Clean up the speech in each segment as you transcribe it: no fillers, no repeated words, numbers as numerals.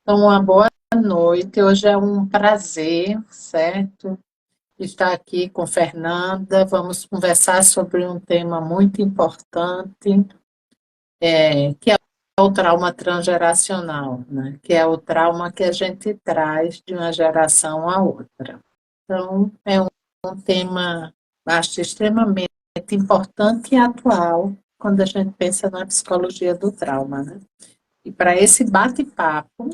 Então, uma boa noite. Hoje é um prazer, certo? Estar aqui com Fernanda. Vamos conversar sobre um tema muito importante, que é o trauma transgeracional, né? Que é o trauma que a gente traz de uma geração à outra. Então, é um tema, acho, extremamente importante e atual quando a gente pensa na psicologia do trauma, né? E para esse bate-papo,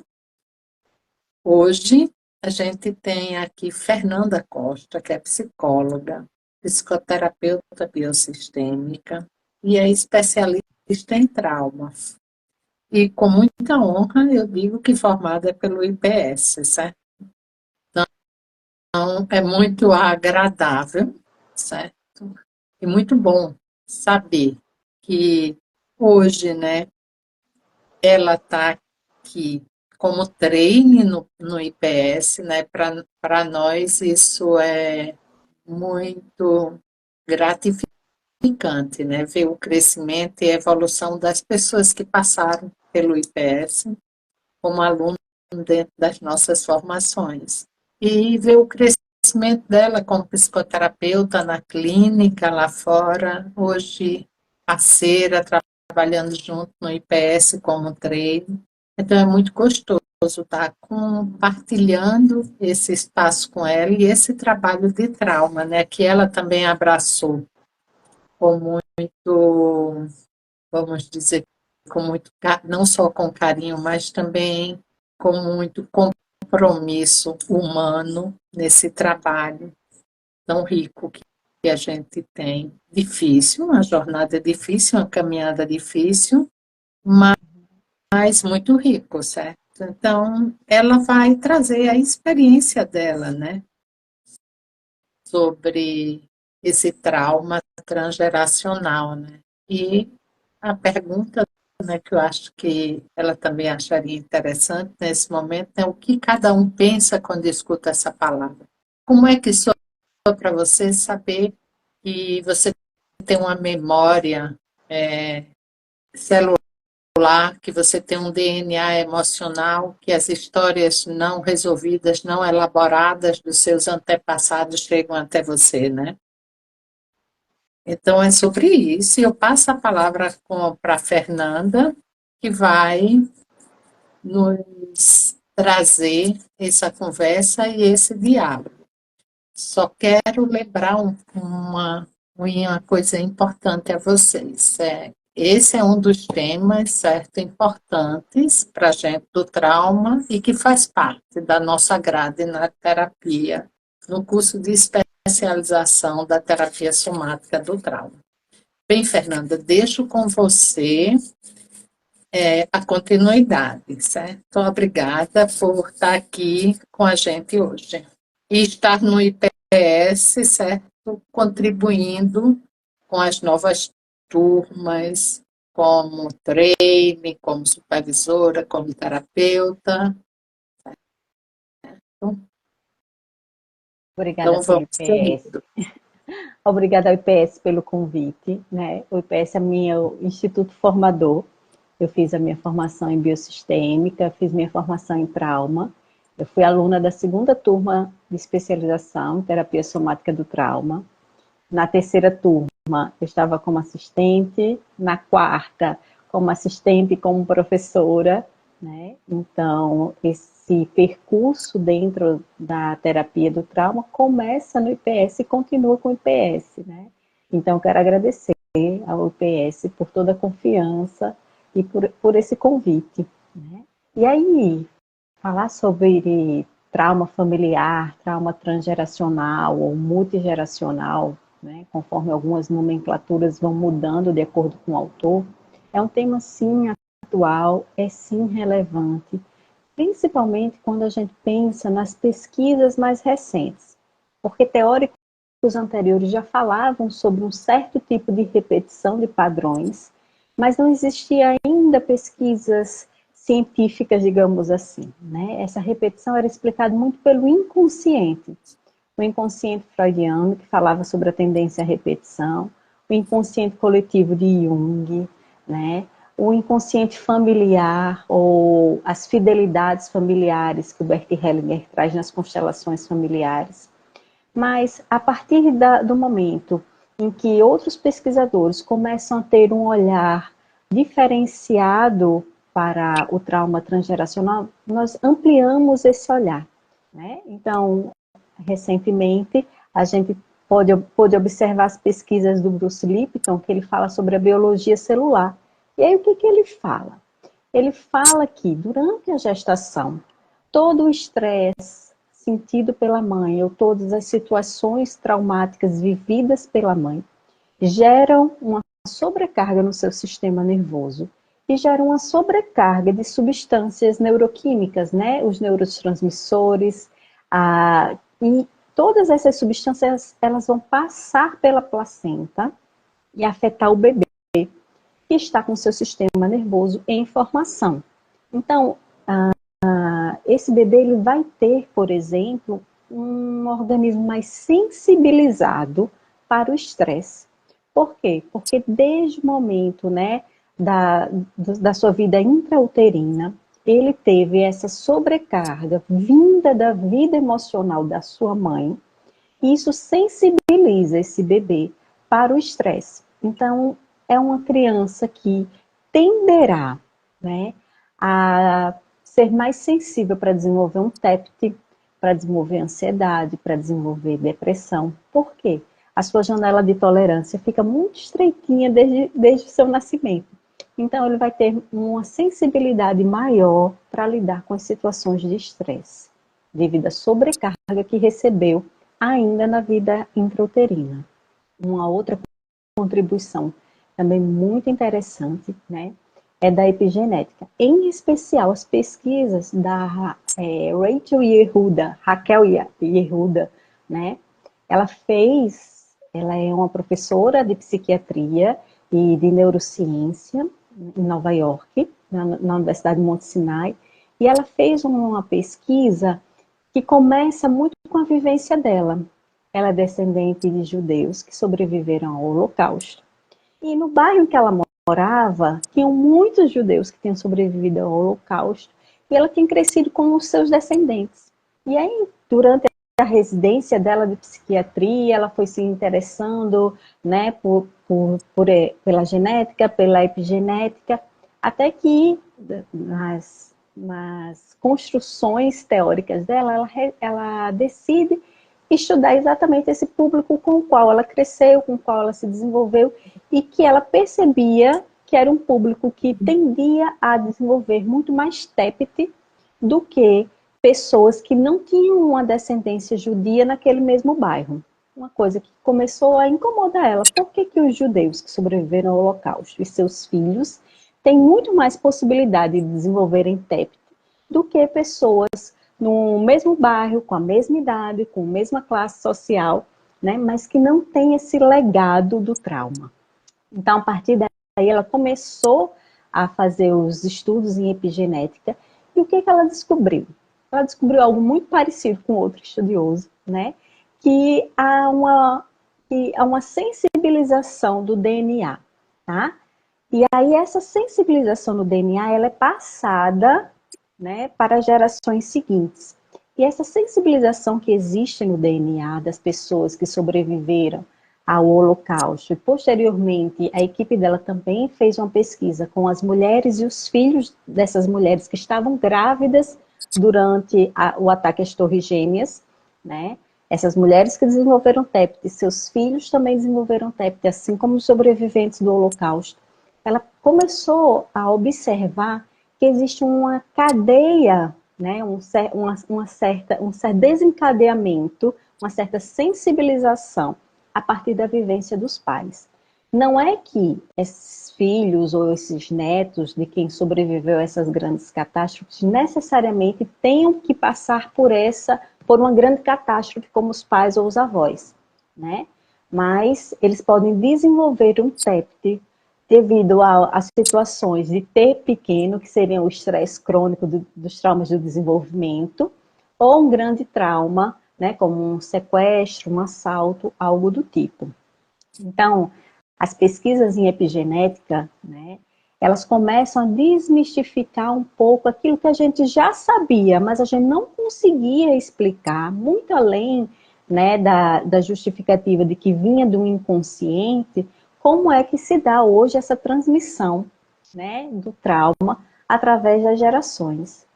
hoje a gente tem aqui Fernanda Costa, que é psicóloga, psicoterapeuta biosistêmica e é especialista em trauma. E com muita honra eu digo que formada pelo IPS, certo? Então é muito agradável, certo? E muito bom saber que hoje, né, ela está aqui como treine no IPS, né? Para nós isso é muito gratificante, né? Ver o crescimento e a evolução das pessoas que passaram pelo IPS como aluno dentro das nossas formações. E ver o crescimento dela como psicoterapeuta na clínica, lá fora, hoje parceira, trabalhando junto no IPS como treino. Então é muito gostoso estar compartilhando esse espaço com ela e esse trabalho de trauma, né, que ela também abraçou com muito, vamos dizer, com muito, não só com carinho, mas também com muito compromisso humano nesse trabalho tão rico que a gente tem. Difícil, uma jornada difícil, uma caminhada difícil, mas muito rico, certo? Então, ela vai trazer a experiência dela, né, sobre esse trauma transgeracional, né? E a pergunta, né, que eu acho que ela também acharia interessante nesse momento é o que cada um pensa quando escuta essa palavra. Como é que soa para você saber que você tem uma memória celular, que você tem um DNA emocional, que as histórias não resolvidas, não elaboradas dos seus antepassados chegam até você, né? Então é sobre isso. E eu passo a palavra para a Fernanda, que vai nos trazer essa conversa e esse diálogo. Só quero lembrar uma coisa importante a vocês. Esse é um dos temas, certo, importantes para a gente do trauma e que faz parte da nossa grade na terapia, no curso de especialização da terapia somática do trauma. Bem, Fernanda, deixo com você a continuidade, certo? Obrigada por estar aqui com a gente hoje. E estar no IPS, certo? Contribuindo com as novas turmas, como treine, como supervisora, como terapeuta. Obrigada Então, pelo vamos IPS. seguindo. Obrigada ao IPS pelo convite, né? O IPS é meu instituto formador. Eu fiz a minha formação em biosistêmica, fiz minha formação em trauma. Eu fui aluna da segunda turma de especialização em terapia somática do trauma. Na terceira turma, eu estava como assistente. Na quarta, como assistente e como professora, né? Então, esse percurso dentro da terapia do trauma começa no IPS e continua com o IPS, né? Então, eu quero agradecer ao IPS por toda a confiança e por esse convite, né? E aí, falar sobre trauma familiar, trauma transgeracional ou multigeracional, né, conforme algumas nomenclaturas vão mudando de acordo com o autor, é um tema sim atual, é sim relevante, principalmente quando a gente pensa nas pesquisas mais recentes, porque teóricos anteriores já falavam sobre um certo tipo de repetição de padrões, mas não existia ainda pesquisas científicas, digamos assim, né? Essa repetição era explicada muito pelo inconsciente. O inconsciente freudiano, que falava sobre a tendência à repetição, o inconsciente coletivo de Jung, né? o inconsciente familiar ou as fidelidades familiares que o Bert Hellinger traz nas constelações familiares. Mas a partir do momento em que outros pesquisadores começam a ter um olhar diferenciado para o trauma transgeracional, nós ampliamos esse olhar, né? Então, recentemente, a gente pôde observar as pesquisas do Bruce Lipton, que ele fala sobre a biologia celular. E aí, o que ele fala? Ele fala que, durante a gestação, todo o estresse sentido pela mãe, ou todas as situações traumáticas vividas pela mãe, geram uma sobrecarga no seu sistema nervoso e geram uma sobrecarga de substâncias neuroquímicas, né? Os neurotransmissores, e todas essas substâncias, elas vão passar pela placenta e afetar o bebê que está com seu sistema nervoso em formação. Então, esse bebê ele vai ter, por exemplo, um organismo mais sensibilizado para o estresse. Por quê? Porque desde o momento, né, da sua vida intrauterina, ele teve essa sobrecarga vinda da vida emocional da sua mãe, e isso sensibiliza esse bebê para o estresse. Então, é uma criança que tenderá, né, a ser mais sensível para desenvolver um TEPT, para desenvolver ansiedade, para desenvolver depressão. Por quê? A sua janela de tolerância fica muito estreitinha desde o seu nascimento. Então, ele vai ter uma sensibilidade maior para lidar com as situações de estresse, devido à sobrecarga que recebeu ainda na vida intrauterina. Uma outra contribuição também muito interessante, né, é da epigenética. Em especial, as pesquisas da Raquel Yehuda, né, ela é uma professora de psiquiatria e de neurociência em Nova York, na Universidade de Monte Sinai, e ela fez uma pesquisa que começa muito com a vivência dela. Ela é descendente de judeus que sobreviveram ao Holocausto. E no bairro em que ela morava, tinham muitos judeus que tinham sobrevivido ao Holocausto, e ela tinha crescido com os seus descendentes. E aí, durante a residência dela de psiquiatria, ela foi se interessando, né, pela genética, pela epigenética, até que nas construções teóricas dela, ela decide estudar exatamente esse público com o qual ela cresceu, com o qual ela se desenvolveu, e que ela percebia que era um público que tendia a desenvolver muito mais TEPT do que pessoas que não tinham uma descendência judia naquele mesmo bairro. Uma coisa que começou a incomodar ela. Por que os judeus que sobreviveram ao Holocausto e seus filhos têm muito mais possibilidade de desenvolverem TEPT do que pessoas no mesmo bairro, com a mesma idade, com a mesma classe social, né, mas que não tem esse legado do trauma. Então, a partir daí, ela começou a fazer os estudos em epigenética, e o que ela descobriu? Ela descobriu algo muito parecido com outro estudioso, né, que há uma sensibilização do DNA, tá? E aí, essa sensibilização no DNA, ela é passada, né, para gerações seguintes. E essa sensibilização que existe no DNA das pessoas que sobreviveram ao Holocausto, e posteriormente a equipe dela também fez uma pesquisa com as mulheres e os filhos dessas mulheres que estavam grávidas durante o ataque às Torres Gêmeas, né? Essas mulheres que desenvolveram TEPT, seus filhos também desenvolveram TEPT, assim como os sobreviventes do Holocausto. Ela começou a observar que existe uma cadeia, né, um certo desencadeamento, uma certa sensibilização a partir da vivência dos pais. Não é que esses filhos ou esses netos de quem sobreviveu a essas grandes catástrofes necessariamente tenham que passar por uma grande catástrofe como os pais ou os avós, né? Mas eles podem desenvolver um TEPT devido às situações de ter pequeno, que seriam o estresse crônico dos traumas do desenvolvimento, ou um grande trauma, né, como um sequestro, um assalto, algo do tipo. Então, as pesquisas em epigenética, né, elas começam a desmistificar um pouco aquilo que a gente já sabia, mas a gente não conseguia explicar, muito além, né, da justificativa de que vinha do inconsciente, como é que se dá hoje essa transmissão, né, do trauma através das gerações.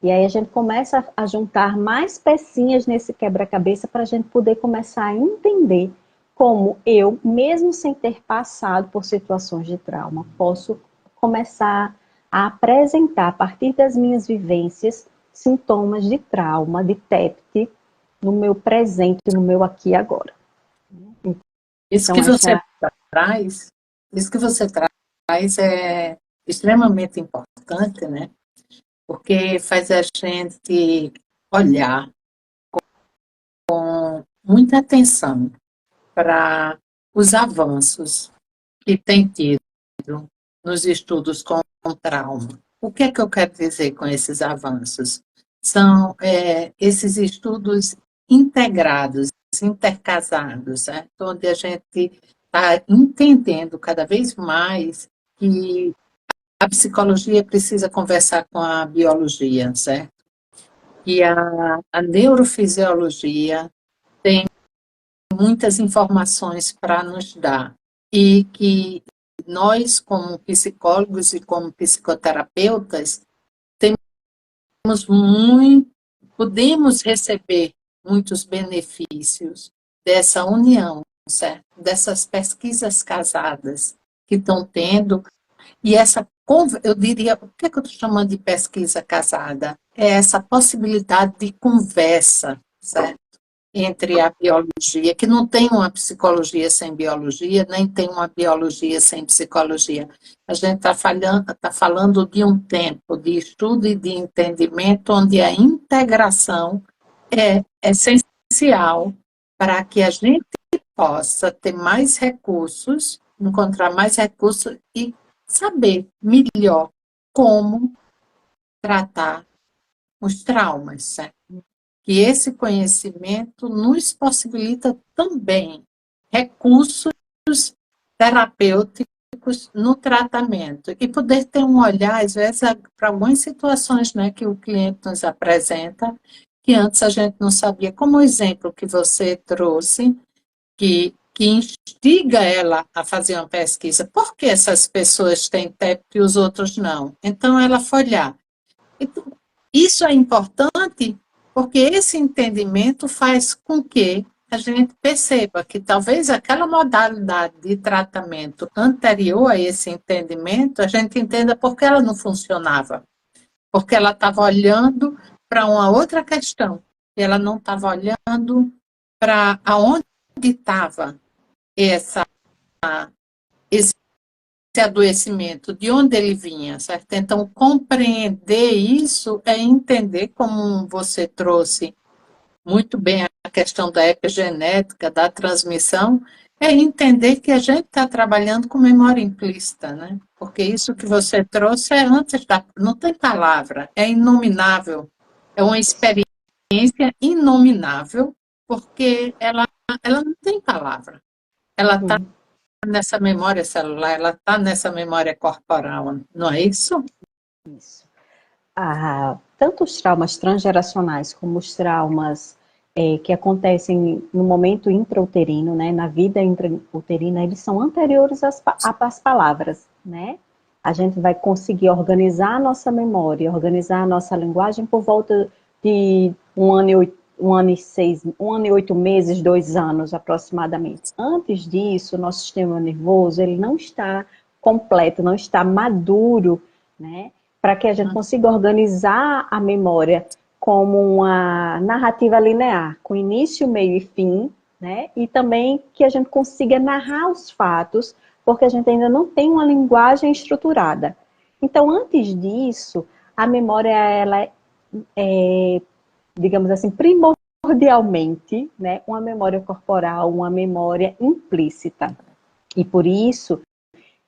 E aí a gente começa a juntar mais pecinhas nesse quebra-cabeça para a gente poder começar a entender como eu, mesmo sem ter passado por situações de trauma, posso começar a apresentar, a partir das minhas vivências, sintomas de trauma, de TEPT, no meu presente, no meu aqui e agora. Isso Então, que você essa... traz, isso que você traz é extremamente importante, né? Porque faz a gente olhar com muita atenção para os avanços que tem tido nos estudos com trauma. O que é que eu quero dizer com esses avanços? São esses estudos integrados, intercasados, certo? Onde a gente está entendendo cada vez mais que a psicologia precisa conversar com a biologia, certo? E a neurofisiologia tem muitas informações para nos dar e que nós, como psicólogos e como psicoterapeutas, temos muito, podemos receber muitos benefícios dessa união, certo? Dessas pesquisas casadas que estão tendo, e essa, eu diria, o que é que eu estou chamando de pesquisa casada? É essa possibilidade de conversa, certo? Entre a biologia, que não tem uma psicologia sem biologia, nem tem uma biologia sem psicologia. A gente está falando de um tempo de estudo e de entendimento onde a integração é essencial para que a gente possa ter mais recursos, encontrar mais recursos e saber melhor como tratar os traumas, certo? Que esse conhecimento nos possibilita também recursos terapêuticos no tratamento e poder ter um olhar, às vezes, para algumas situações, né, que o cliente nos apresenta, que antes a gente não sabia, como o exemplo que você trouxe, que instiga ela a fazer uma pesquisa. Por que essas pessoas têm TEP e os outros não? Então, ela foi olhar. Então, isso é importante porque esse entendimento faz com que a gente perceba que talvez aquela modalidade de tratamento anterior a esse entendimento, a gente entenda por que ela não funcionava. Porque ela estava olhando para uma outra questão. E ela não estava olhando para aonde estava essa, esse adoecimento, de onde ele vinha, certo? Então, compreender isso é entender, como você trouxe muito bem a questão da epigenética, da transmissão, é entender que a gente está trabalhando com memória implícita, né? Porque isso que você trouxe é antes da... não tem palavra, é inominável, é uma experiência inominável, porque ela não tem palavra, ela está nessa memória celular, ela está nessa memória corporal, não é isso? Isso. Tanto os traumas transgeracionais como os traumas que acontecem no momento intrauterino, né, na vida intrauterina, eles são anteriores às palavras, né? A gente vai conseguir organizar a nossa memória, organizar a nossa linguagem por volta de um ano e 8 meses, 2 anos aproximadamente. Antes disso, o nosso sistema nervoso ele não está completo, não está maduro, né? Para que a gente consiga organizar a memória como uma narrativa linear, com início, meio e fim, né? E também que a gente consiga narrar os fatos, porque a gente ainda não tem uma linguagem estruturada. Então, antes disso, a memória, ela é, digamos assim, primordialmente, né, uma memória corporal, uma memória implícita. E por isso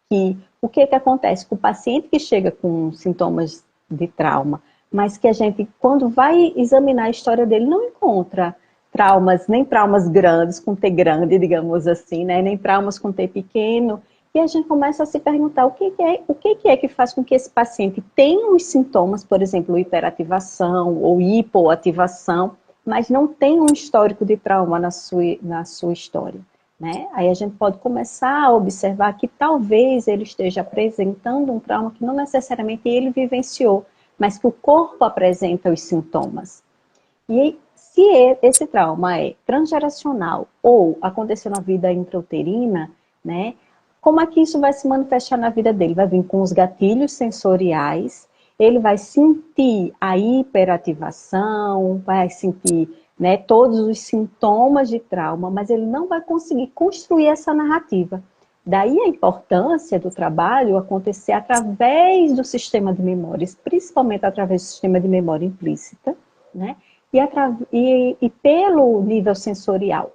que o que acontece com o paciente que chega com sintomas de trauma, mas que a gente, quando vai examinar a história dele, não encontra traumas, nem traumas grandes, com T grande, digamos assim, né? Nem traumas com T pequeno, E a gente começa a se perguntar o que é que faz com que esse paciente tenha os sintomas, por exemplo, hiperativação ou hipoativação, mas não tem um histórico de trauma na sua história, né? Aí a gente pode começar a observar que talvez ele esteja apresentando um trauma que não necessariamente ele vivenciou, mas que o corpo apresenta os sintomas. E se esse trauma é transgeracional ou aconteceu na vida intrauterina, né? Como é que isso vai se manifestar na vida dele? Vai vir com os gatilhos sensoriais, ele vai sentir a hiperativação, vai sentir, né, todos os sintomas de trauma, mas ele não vai conseguir construir essa narrativa. Daí a importância do trabalho acontecer através do sistema de memórias, principalmente através do sistema de memória implícita, né? E pelo nível sensorial,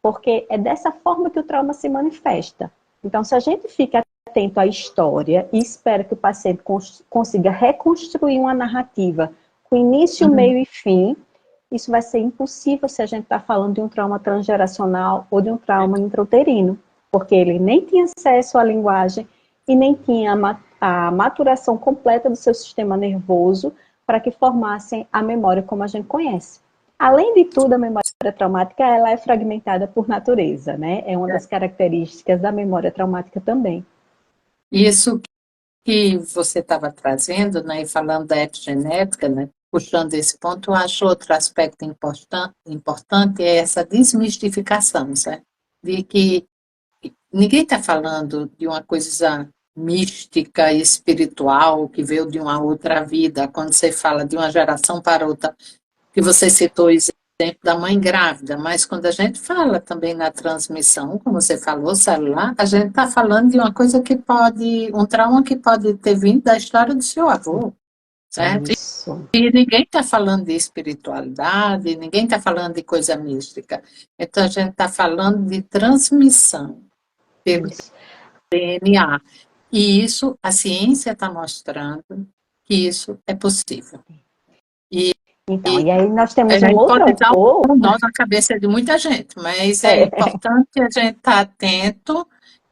porque é dessa forma que o trauma se manifesta. Então, se a gente fica atento à história e espera que o paciente consiga reconstruir uma narrativa com início, meio e fim, isso vai ser impossível se a gente está falando de um trauma transgeracional ou de um trauma intrauterino, porque ele nem tinha acesso à linguagem e nem tinha a maturação completa do seu sistema nervoso para que formassem a memória como a gente conhece. Além de tudo, a memória traumática ela é fragmentada por natureza, né? É uma das características da memória traumática também. Isso que você estava trazendo, né, e falando da epigenética, né, puxando esse ponto, eu acho outro aspecto importante é essa desmistificação, certo? De que ninguém está falando de uma coisa mística e espiritual que veio de uma outra vida, quando você fala de uma geração para outra, que você citou o exemplo da mãe grávida, mas quando a gente fala também na transmissão, como você falou, celular, a gente está falando de uma coisa que pode, um trauma que pode ter vindo da história do seu avô, certo? Isso. E ninguém está falando de espiritualidade, ninguém está falando de coisa mística. Então a gente está falando de transmissão pelo Isso. DNA. E isso, a ciência está mostrando que isso é possível. Então, e aí nós temos um outro Pode dar autor. um nó na cabeça de muita gente, mas é É, importante a gente estar atento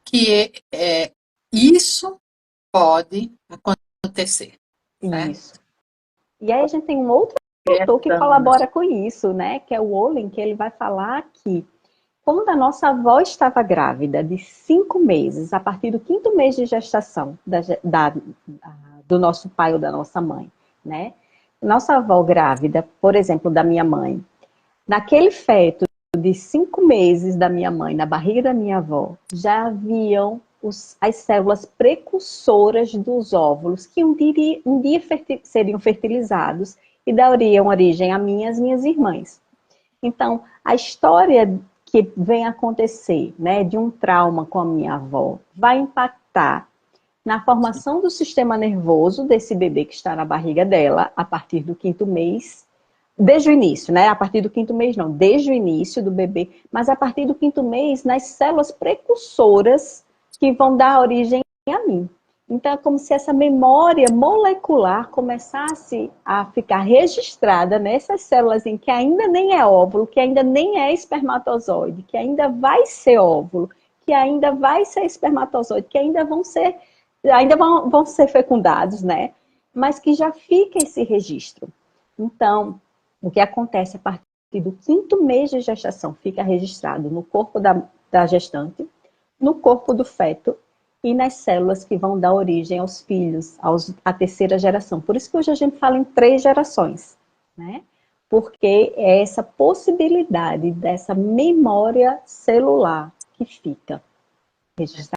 que isso pode acontecer, certo? isso. E aí a gente tem um outro autor que colabora com isso, né? Que é o Olin, que ele vai falar que quando a nossa avó estava grávida de 5 meses, a partir do 5º mês de gestação do nosso pai ou da nossa mãe, né? Nossa avó grávida, por exemplo, da minha mãe, naquele feto de 5 meses da minha mãe, na barriga da minha avó, já haviam as células precursoras dos óvulos que um dia seriam fertilizados e dariam origem a mim e às minhas irmãs. Então, a história que vem acontecer, né, de um trauma com a minha avó, vai impactar na formação do sistema nervoso desse bebê que está na barriga dela, a partir do 5º mês, desde o início, né? A partir do 5º mês não, desde o início do bebê, mas a partir do 5º mês, nas células precursoras que vão dar origem a mim. Então, é como se essa memória molecular começasse a ficar registrada nessas células em que ainda nem é óvulo, que ainda nem é espermatozoide, que ainda vai ser óvulo, que ainda vai ser espermatozoide, que ainda vão ser fecundados, né? Mas que já fica esse registro. Então, o que acontece a partir do 5º mês de gestação fica registrado no corpo da gestante, no corpo do feto e nas células que vão dar origem aos filhos, à 3ª geração. Por isso que hoje a gente fala em 3 gerações, né? Porque é essa possibilidade dessa memória celular que fica registrada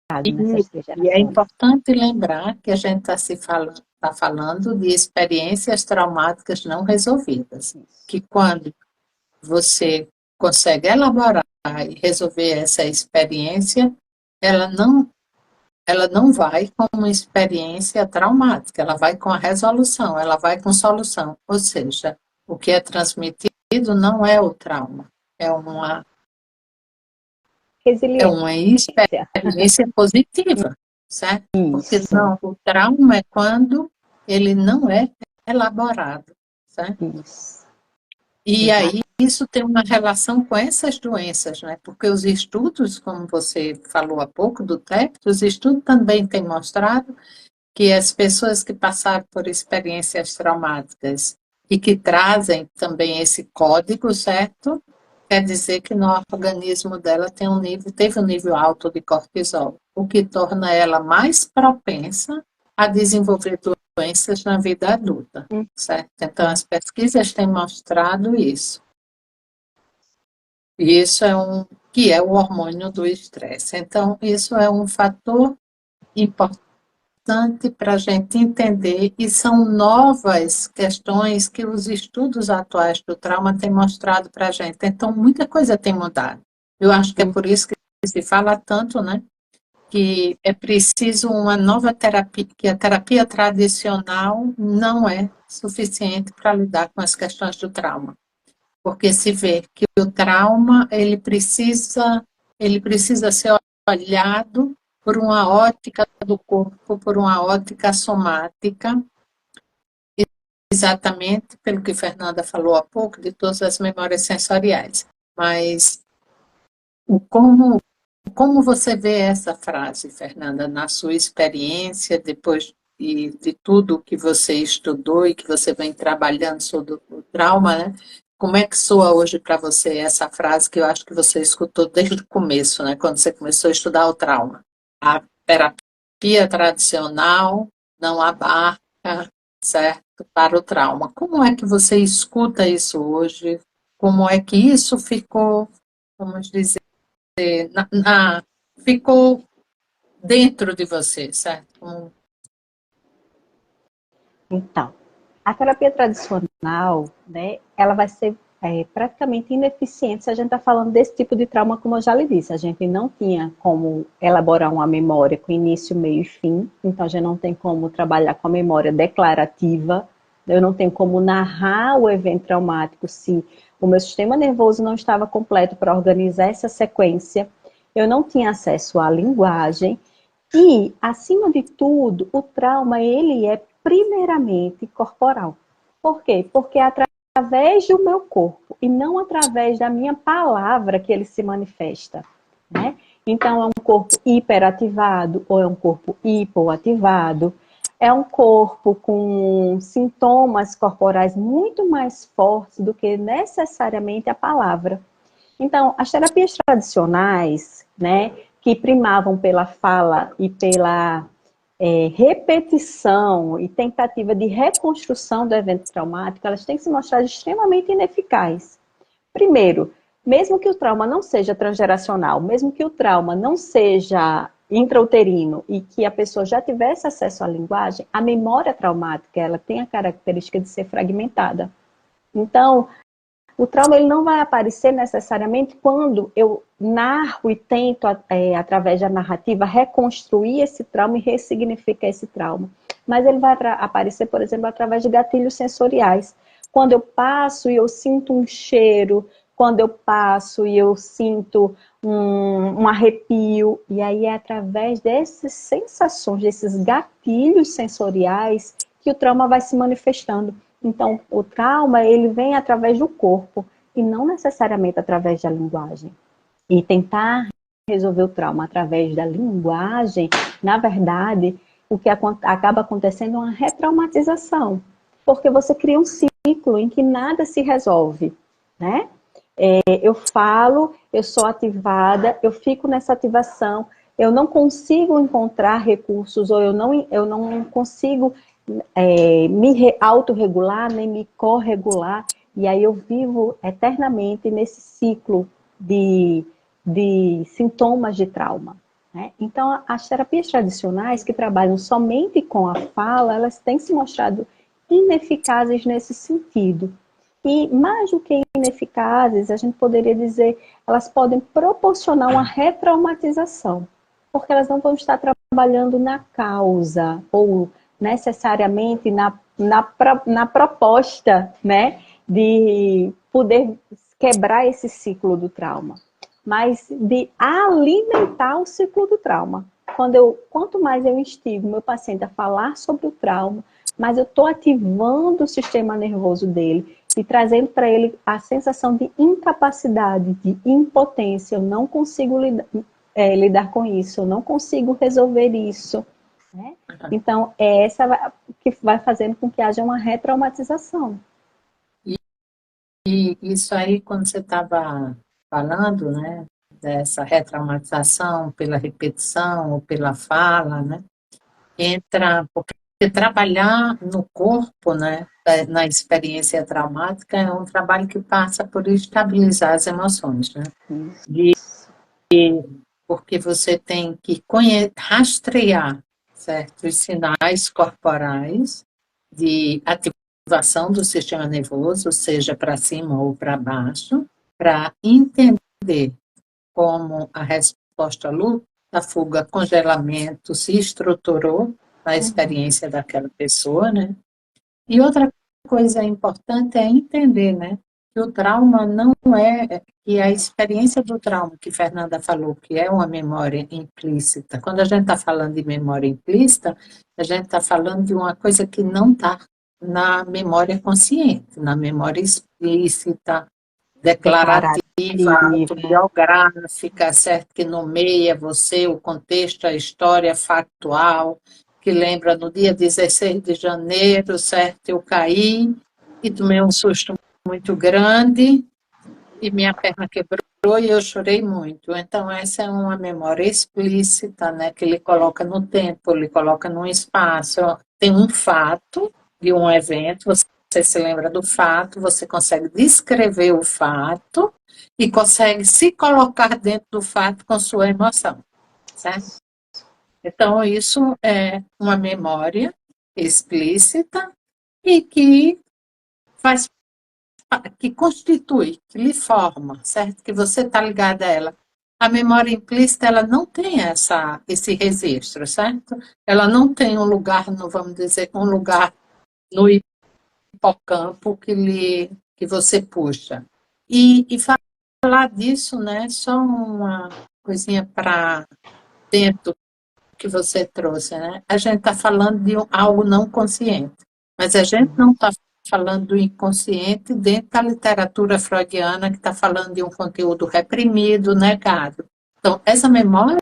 nessas 3 gerações. E é importante lembrar que a gente está falando de experiências traumáticas não resolvidas. Que quando você consegue elaborar e resolver essa experiência, ela não vai com uma experiência traumática, ela vai com a resolução, ela vai com solução. Ou seja, o que é transmitido não é o trauma, é uma experiência positiva, certo? Porque não, o trauma é quando ele não é elaborado, certo? Isso. E aí isso tem uma relação com essas doenças, né? Porque os estudos, como você falou há pouco do TEP, os estudos também têm mostrado que as pessoas que passaram por experiências traumáticas e que trazem também esse código, certo? Quer dizer que no organismo dela teve um nível alto de cortisol, o que torna ela mais propensa a desenvolver doenças na vida adulta, certo? Então, as pesquisas têm mostrado isso. E isso que é o hormônio do estresse. Então, isso é um fator importante para a gente entender, e são novas questões que os estudos atuais do trauma têm mostrado para a gente. Então, muita coisa tem mudado. Eu acho que é por isso que se fala tanto, né? Que é preciso uma nova terapia, que a terapia tradicional não é suficiente para lidar com as questões do trauma. Porque se vê que o trauma, ele precisa ser olhado por uma ótica do corpo, por uma ótica somática, exatamente pelo que Fernanda falou há pouco, de todas as memórias sensoriais. Mas como você vê essa frase, Fernanda, na sua experiência, depois de tudo que você estudou e que você vem trabalhando sobre o trauma, né? Como é que soa hoje para você essa frase que eu acho que você escutou desde o começo, né? Quando você começou a estudar o trauma? A terapia tradicional não abarca, certo, para o trauma. Como é que você escuta isso hoje? Como é que isso ficou, vamos dizer, ficou dentro de você, certo? Então, a terapia tradicional, né, ela vai ser praticamente ineficiente se a gente está falando desse tipo de trauma, como eu já lhe disse. A gente não tinha como elaborar uma memória com início, meio e fim, então a gente não tem como trabalhar com a memória declarativa, eu não tenho como narrar o evento traumático se o meu sistema nervoso não estava completo para organizar essa sequência, eu não tinha acesso à linguagem, e, acima de tudo, o trauma, ele é primeiramente corporal. Por quê? Porque é através do meu corpo e não através da minha palavra que ele se manifesta, né? Então, é um corpo hiperativado ou é um corpo hipoativado, é um corpo com sintomas corporais muito mais fortes do que necessariamente a palavra. Então, as terapias tradicionais, né, que primavam pela fala e pela repetição e tentativa de reconstrução do evento traumático, elas têm se mostrado extremamente ineficazes. Primeiro, mesmo que o trauma não seja transgeracional, mesmo que o trauma não seja intrauterino e que a pessoa já tivesse acesso à linguagem, a memória traumática, ela tem a característica de ser fragmentada. Então, o trauma ele não vai aparecer necessariamente quando eu narro e tento, através da narrativa, reconstruir esse trauma e ressignificar esse trauma. Mas ele vai aparecer, por exemplo, através de gatilhos sensoriais. Quando eu passo e eu sinto um cheiro, quando eu passo e eu sinto um arrepio, e aí é através dessas sensações, desses gatilhos sensoriais que o trauma vai se manifestando. Então, o trauma, ele vem através do corpo e não necessariamente através da linguagem. E tentar resolver o trauma através da linguagem, na verdade, o que acaba acontecendo é uma retraumatização, porque você cria um ciclo em que nada se resolve, né? Eu falo, eu sou ativada, eu fico nessa ativação, eu não consigo encontrar recursos, ou eu não consigo me autorregular, nem me corregular, e aí eu vivo eternamente nesse ciclo de sintomas de trauma. Né? Então, as terapias tradicionais que trabalham somente com a fala, elas têm se mostrado ineficazes nesse sentido. E mais do que ineficazes, a gente poderia dizer, elas podem proporcionar uma retraumatização, porque elas não vão estar trabalhando na causa, ou necessariamente na proposta, né, de poder quebrar esse ciclo do trauma, mas de alimentar o ciclo do trauma. Quanto mais eu instigo meu paciente a falar sobre o trauma, mas eu estou ativando o sistema nervoso dele e trazendo para ele a sensação de incapacidade, de impotência. Eu não consigo lidar com isso, eu não consigo resolver isso. Né? Então, é essa que vai fazendo com que haja uma retraumatização. E isso aí, quando você estava falando, né, dessa retraumatização pela repetição ou pela fala, né, entra, porque trabalhar no corpo, né, na experiência traumática é um trabalho que passa por estabilizar as emoções, né, porque você tem que rastrear certos sinais corporais de ativação do sistema nervoso, seja para cima ou para baixo, para entender como a resposta luta, fuga, congelamento se estruturou na experiência daquela pessoa, né? E outra coisa importante é entender, né, que o trauma não é, que a experiência do trauma que Fernanda falou, que é uma memória implícita. Quando a gente está falando de memória implícita, a gente está falando de uma coisa que não está na memória consciente, na memória explícita, declarativa, autobiográfica, certo? Que nomeia você, o contexto, a história factual, que lembra no dia 16 de janeiro, certo? Eu caí e tomei um susto muito grande e minha perna quebrou e eu chorei muito. Então, essa é uma memória explícita, né? Que ele coloca no tempo, ele coloca no espaço. Tem um fato de um evento, você se lembra do fato, você consegue descrever o fato e consegue se colocar dentro do fato com sua emoção, certo? Então, isso é uma memória explícita e que constitui, que lhe forma, certo? Que você está ligada a ela. A memória implícita, ela não tem esse registro, certo? Ela não tem um lugar, vamos dizer, um lugar no hipocampo que você puxa. E falar disso, né, só uma coisinha para dentro que você trouxe, né? A gente está falando de algo não consciente, mas a gente não está falando do inconsciente dentro da literatura freudiana, que está falando de um conteúdo reprimido, negado. Então, essa memória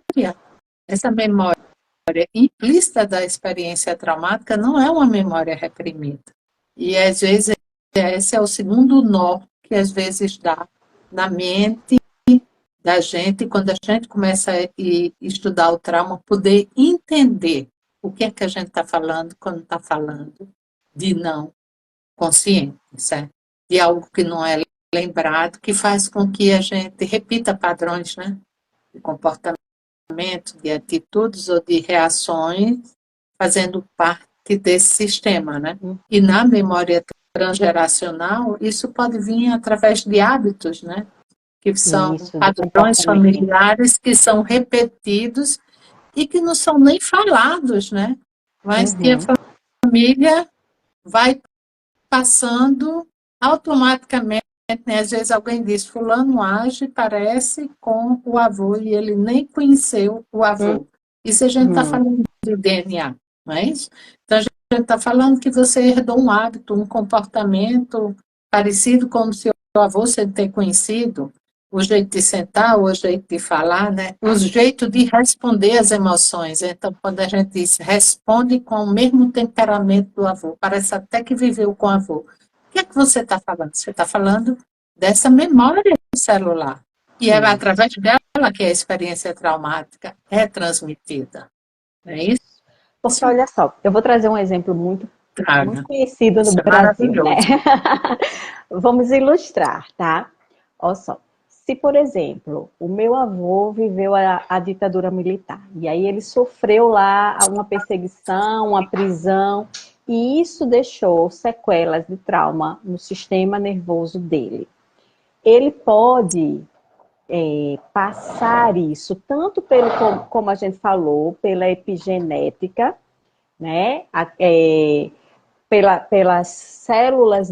implícita da experiência traumática não é uma memória reprimida. E, às vezes, esse é o segundo nó que, às vezes, dá na mente da gente, quando a gente começa a estudar o trauma, poder entender o que é que a gente está falando quando está falando de não consciente, certo? De algo que não é lembrado, que faz com que a gente repita padrões, né? De comportamento, de atitudes ou de reações, fazendo parte desse sistema, né? E na memória transgeracional, isso pode vir através de hábitos, né? Que são padrões familiares que são repetidos e que não são nem falados, né? Mas que a família vai passando automaticamente, né? Às vezes alguém diz, fulano age, parece com o avô, e ele nem conheceu o avô. Isso a gente está falando de DNA, não é isso? Então a gente está falando que você herdou um hábito, um comportamento parecido com o seu avô sem ter conhecido, o jeito de sentar, o jeito de falar, né? O jeito de responder às emoções. Então, quando a gente diz responde com o mesmo temperamento do avô, parece até que viveu com o avô. O que é que você está falando? Você está falando dessa memória celular. E é através dela que a experiência traumática é transmitida. Não é isso? Porque, olha só, eu vou trazer um exemplo muito conhecido no Brasil, né? Vamos ilustrar, tá? Olha só. Se, por exemplo, o meu avô viveu a ditadura militar, e aí ele sofreu lá uma perseguição, uma prisão, e isso deixou sequelas de trauma no sistema nervoso dele. Ele pode passar isso, tanto como a gente falou, pela epigenética, né? Pelas células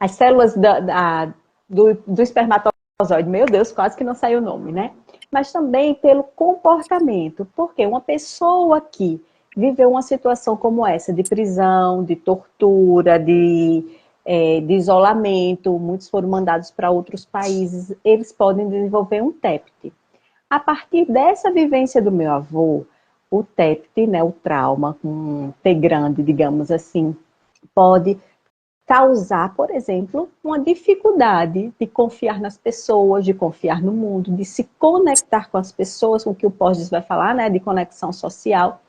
as células do espermatozoide, meu Deus, quase que não saiu o nome, né? Mas também pelo comportamento, porque uma pessoa que viveu uma situação como essa, de prisão, de tortura, de isolamento, muitos foram mandados para outros países, eles podem desenvolver um TEPT. A partir dessa vivência do meu avô, o TEPT, né, o trauma, com T grande, digamos assim, pode causar, por exemplo, uma dificuldade de confiar nas pessoas, de confiar no mundo, de se conectar com as pessoas, com o que o Porges vai falar, né, de conexão social,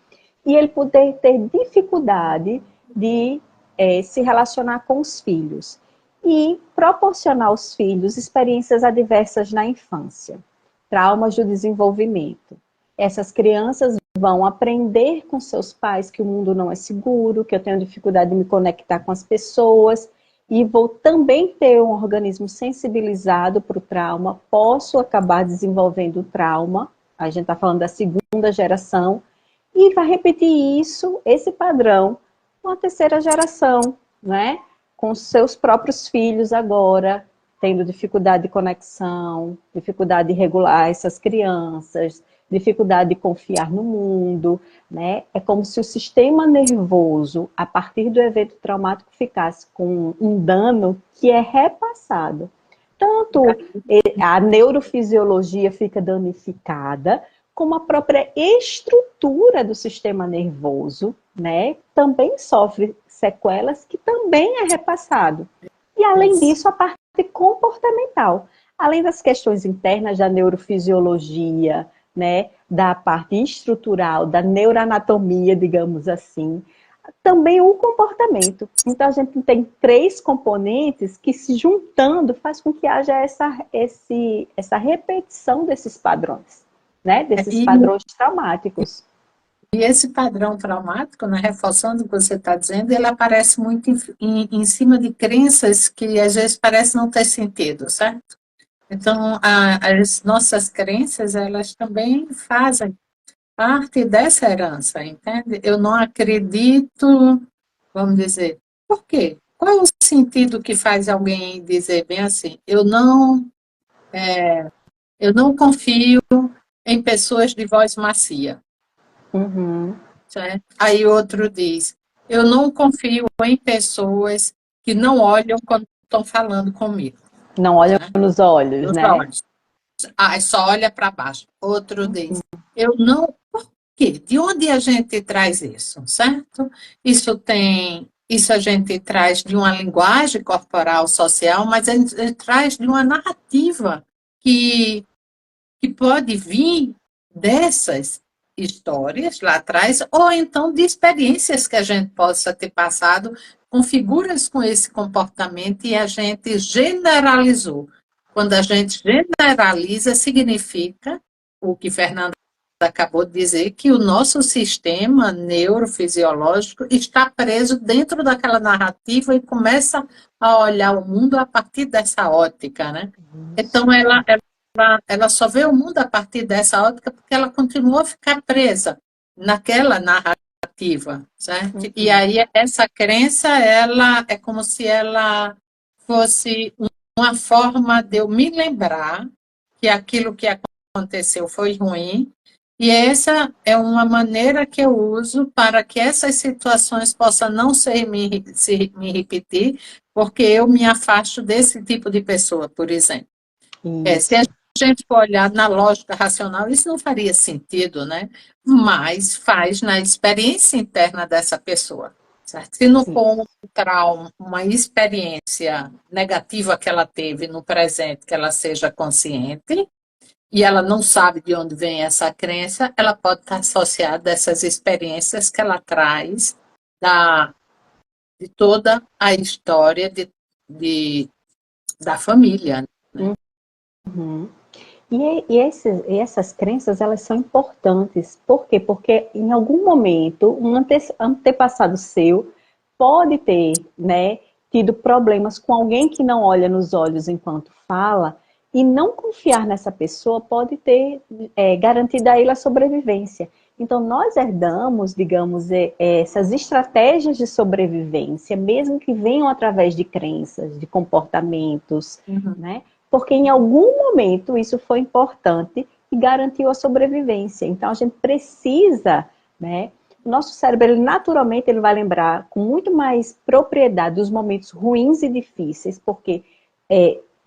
e ele poder ter dificuldade de se relacionar com os filhos e proporcionar aos filhos experiências adversas na infância, traumas do desenvolvimento. Essas crianças vão aprender com seus pais que o mundo não é seguro, que eu tenho dificuldade de me conectar com as pessoas, e vou também ter um organismo sensibilizado para o trauma, posso acabar desenvolvendo o trauma, a gente está falando da segunda geração, e vai repetir isso, esse padrão, com a terceira geração, né? Com seus próprios filhos agora, tendo dificuldade de conexão, dificuldade de regular essas crianças, dificuldade de confiar no mundo, né? É como se o sistema nervoso, a partir do evento traumático, ficasse com um dano que é repassado. Tanto a neurofisiologia fica danificada, como a própria estrutura do sistema nervoso, né? Também sofre sequelas que também é repassado. E além disso, a parte comportamental. Além das questões internas da neurofisiologia, né, da parte estrutural, da neuroanatomia, digamos assim, também o comportamento. Então, a gente tem 3 componentes que, se juntando, faz com que haja essa repetição desses padrões, né, desses padrões traumáticos. E esse padrão traumático, né, reforçando o que você está dizendo, ele aparece muito em cima de crenças que às vezes parecem não ter sentido, certo? Então, as nossas crenças, elas também fazem parte dessa herança, entende? Eu não acredito, vamos dizer, por quê? Qual é o sentido que faz alguém dizer bem assim, eu não confio em pessoas de voz macia, Uhum. certo? Aí outro diz, eu não confio em pessoas que não olham quando estão falando comigo, Não olham né? nos olhos, Nos né? olhos. Só olha para baixo. Outro diz, eu não. Por quê? De onde a gente traz isso, certo? Isso a gente traz de uma linguagem corporal social, mas a gente traz de uma narrativa que, que pode vir dessas histórias lá atrás, ou então de experiências que a gente possa ter passado com figuras com esse comportamento e a gente generalizou. Quando a gente generaliza, significa o que Fernanda acabou de dizer, que o nosso sistema neurofisiológico está preso dentro daquela narrativa e começa a olhar o mundo a partir dessa ótica, né? Então, ela só vê o mundo a partir dessa ótica porque ela continua a ficar presa naquela narrativa, certo? E aí essa crença, ela é como se ela fosse uma forma de eu me lembrar que aquilo que aconteceu foi ruim, e essa é uma maneira que eu uso para que essas situações possam não me repetir, porque eu me afasto desse tipo de pessoa, por exemplo. Se a gente for olhar na lógica racional, isso não faria sentido, né? Mas faz na experiência interna dessa pessoa. Certo? Se não for um trauma, uma experiência negativa que ela teve no presente, que ela seja consciente, e ela não sabe de onde vem essa crença, ela pode estar associada a essas experiências que ela traz de toda a história da família, né? Uhum. E essas crenças, elas são importantes. Por quê? Porque em algum momento, um antepassado seu pode ter, né, tido problemas com alguém que não olha nos olhos enquanto fala, e não confiar nessa pessoa pode ter garantido a ele a sobrevivência. Então, nós herdamos, digamos, essas estratégias de sobrevivência, mesmo que venham através de crenças, de comportamentos, né? Porque em algum momento isso foi importante e garantiu a sobrevivência. Então, a gente precisa, né, nosso cérebro, ele, naturalmente, ele vai lembrar com muito mais propriedade dos momentos ruins e difíceis, porque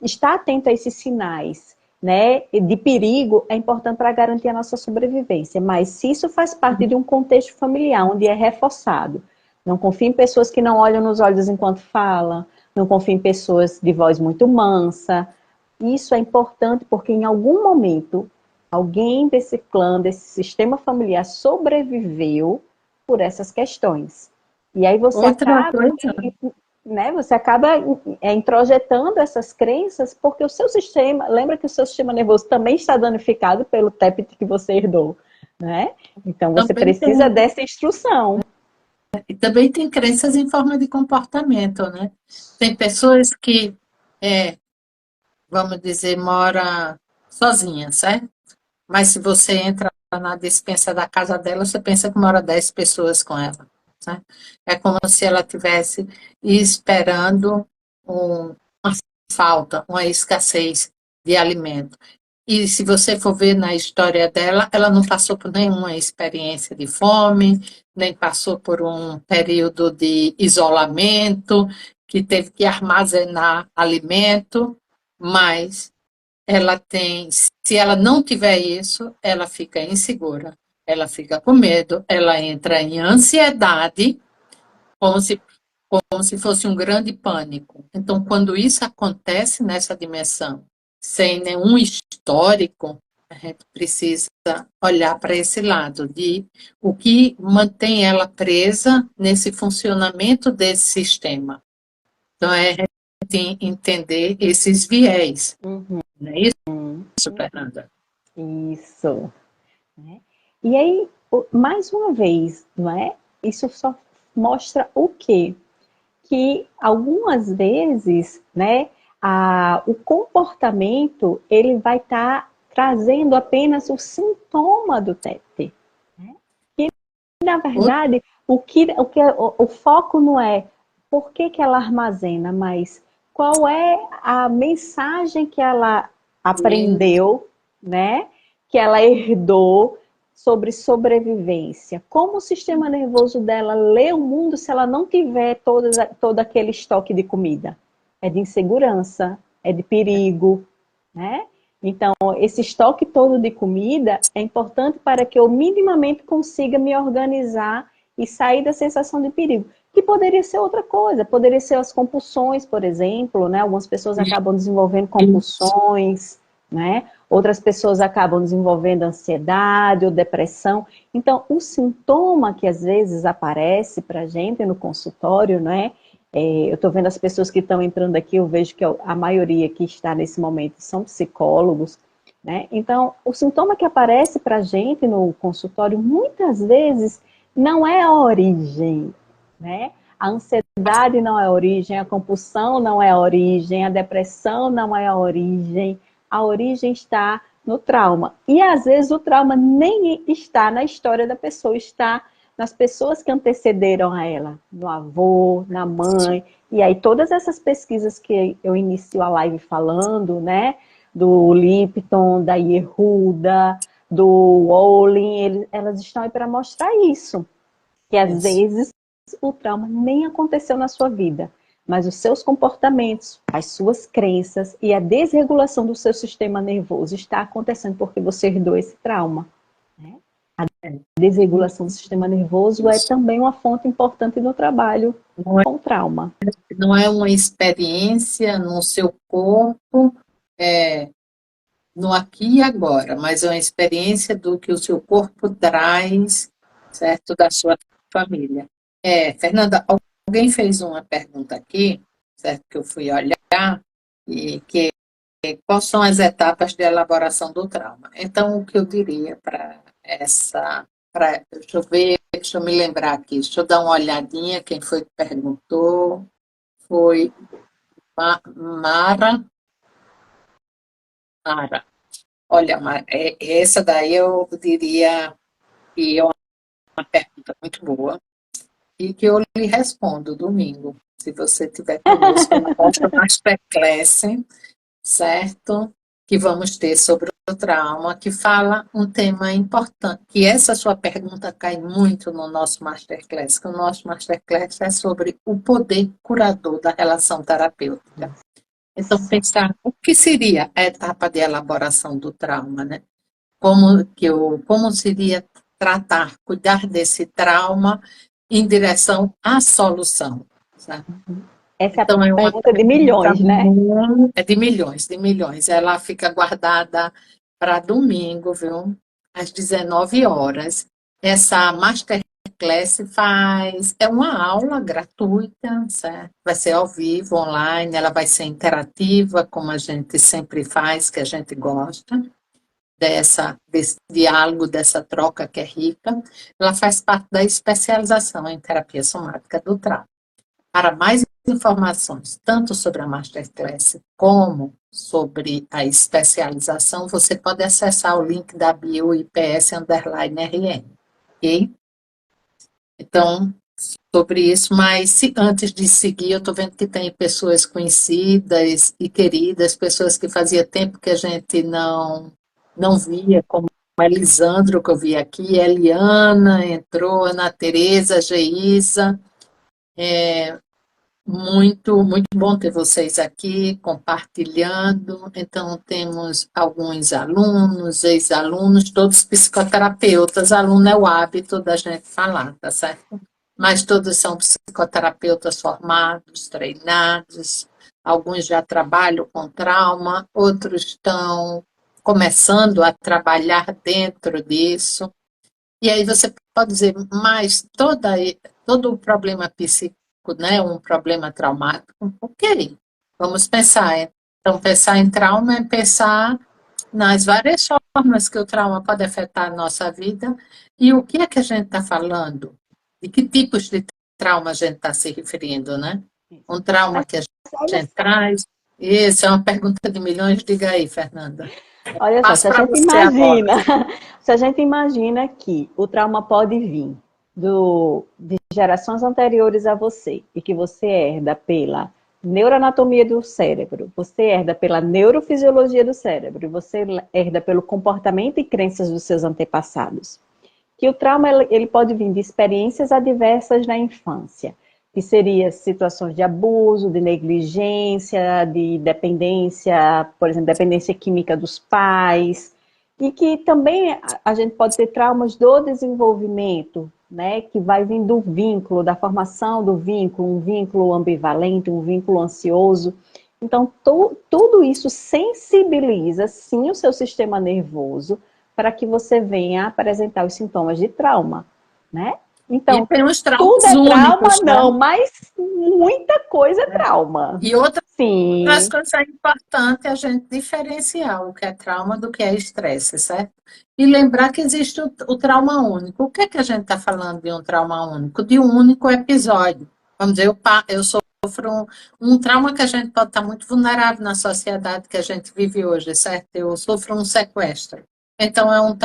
estar atento a esses sinais, né, de perigo é importante para garantir a nossa sobrevivência. Mas se isso faz parte de um contexto familiar, onde é reforçado, não confie em pessoas que não olham nos olhos enquanto falam, não confie em pessoas de voz muito mansa. Isso é importante porque em algum momento alguém desse clã, desse sistema familiar sobreviveu por essas questões. E aí você Outra acaba, coisa, né, você acaba introjetando essas crenças porque o seu sistema, lembra que o seu sistema nervoso também está danificado pelo TEPT que você herdou, né? Então você também precisa tem, dessa instrução. e também tem crenças em forma de comportamento, né? Tem pessoas que, vamos dizer, mora sozinha, certo? Mas se você entra na despensa da casa dela, você pensa que mora 10 pessoas com ela, né? É como se ela tivesse esperando uma falta, uma escassez de alimento. E se você for ver na história dela, ela não passou por nenhuma experiência de fome, nem passou por um período de isolamento, que teve que armazenar alimento, mas ela tem, se ela não tiver isso, ela fica insegura, ela fica com medo, ela entra em ansiedade, como se, como se fosse um grande pânico. Então, quando isso acontece nessa dimensão, sem nenhum histórico, a gente precisa olhar para esse lado de o que mantém ela presa nesse funcionamento desse sistema. Então, é a gente entender esses viés, Uhum. não é isso, Fernanda? Isso. Né? E aí, mais uma vez, não é? Isso só mostra o quê? Que algumas vezes, né, o comportamento ele vai estar trazendo apenas o sintoma do TET. Né? E, na verdade, o foco não é por que ela armazena, mas qual é a mensagem que ela aprendeu, né? Que ela herdou sobre sobrevivência. Como o sistema nervoso dela lê o mundo se ela não tiver todo aquele estoque de comida? É de insegurança, é de perigo, né? Então, esse estoque todo de comida é importante para que eu minimamente consiga me organizar e sair da sensação de perigo. Que poderia ser outra coisa, poderia ser as compulsões, por exemplo, né? Algumas pessoas acabam desenvolvendo compulsões, né? Outras pessoas acabam desenvolvendo ansiedade ou depressão. Então, o sintoma que às vezes aparece para a gente no consultório, né? Eu estou vendo as pessoas que estão entrando aqui, eu vejo que a maioria que está nesse momento são psicólogos, né? Então, o sintoma que aparece para a gente no consultório, muitas vezes, não é a origem, né? A ansiedade não é a origem, a compulsão não é a origem, a depressão não é a origem está no trauma. E às vezes o trauma nem está na história da pessoa, está nas pessoas que antecederam a ela, no avô, na mãe. E aí todas essas pesquisas que eu inicio a live falando, né, do Lipton, da Yehuda, do Wolin, elas estão aí para mostrar isso, que às vezes o trauma nem aconteceu na sua vida, mas os seus comportamentos, as suas crenças e a desregulação do seu sistema nervoso está acontecendo porque você herdou esse trauma. Né? A desregulação do sistema nervoso é também uma fonte importante no trabalho com trauma. Não é uma experiência no seu corpo, no aqui e agora, mas é uma experiência do que o seu corpo traz, certo, da sua família. Fernanda, alguém fez uma pergunta aqui, certo, que eu fui olhar, e que quais são as etapas de elaboração do trauma. Então, o que eu diria para deixa eu ver, deixa eu me lembrar aqui, deixa eu dar uma olhadinha, quem foi que perguntou, foi Mara. Mara. Olha, Mara, essa daí eu diria que é uma pergunta muito boa e que eu lhe respondo domingo, se você estiver conosco na nossa Masterclass, certo? que vamos ter sobre o trauma, que fala um tema importante, que essa sua pergunta cai muito no nosso Masterclass, que o nosso Masterclass é sobre o poder curador da relação terapêutica. Então, pensar o que seria a etapa de elaboração do trauma, né? Como seria tratar, cuidar desse trauma em direção à solução, sabe? Essa é a Então, é uma pergunta de pergunta milhões, né? é de milhões, de milhões. Ela fica guardada para domingo, viu? Às 19 horas. Essa Masterclass é uma aula gratuita, certo? Vai ser ao vivo, online, ela vai ser interativa, como a gente sempre faz, que a gente gosta desse diálogo, dessa troca que é rica. Ela faz parte da especialização em terapia somática do trauma. Para mais informações, tanto sobre a Masterclass como sobre a especialização, você pode acessar o link da bio IPS_RN, ok? Então, sobre isso, mas antes de seguir, eu estou vendo que tem pessoas conhecidas e queridas, pessoas que fazia tempo que a gente não via, como a Elisandro, que eu vi aqui, a Eliana entrou, Ana Tereza, Geisa, muito bom ter vocês aqui compartilhando. Então, temos alguns alunos, ex-alunos, todos psicoterapeutas. Aluno é o hábito da gente falar, tá certo? Mas todos são psicoterapeutas formados, treinados. Alguns já trabalham com trauma, outros estão começando a trabalhar dentro disso. E aí você pode dizer, mas todo o problema psíquico, né, um problema traumático, ok, vamos pensar. Então, pensar em trauma é pensar nas várias formas que o trauma pode afetar a nossa vida e o que é que a gente está falando, de que tipos de trauma a gente está se referindo, né? Um trauma que a gente traz. Isso é uma pergunta de milhões, diga aí, Fernanda. Olha só, Passo para você agora. se a gente imagina que o trauma pode vir de gerações anteriores a você e que você herda pela neuroanatomia do cérebro, você herda pela neurofisiologia do cérebro, e você herda pelo comportamento e crenças dos seus antepassados. Que o trauma ele pode vir de experiências adversas na infância, que seria situações de abuso, de negligência, de dependência, por exemplo, dependência química dos pais, e que também a gente pode ter traumas do desenvolvimento, né, que vai vir do vínculo, da formação do vínculo, um vínculo ambivalente, um vínculo ansioso. Então, tudo isso sensibiliza, sim, o seu sistema nervoso para que você venha apresentar os sintomas de trauma, né? E Então, tem os tudo traumas é trauma? únicos, né? Não, mas muita coisa é trauma. E outras Sim, coisas é importante a gente diferenciar o que é trauma do que é estresse, certo? E lembrar que existe o trauma único. O que é que a gente está falando de um trauma único? De um único episódio. Vamos dizer, eu sofro um trauma que a gente pode estar muito vulnerável na sociedade que a gente vive hoje, certo? Eu sofro um sequestro. Então, é um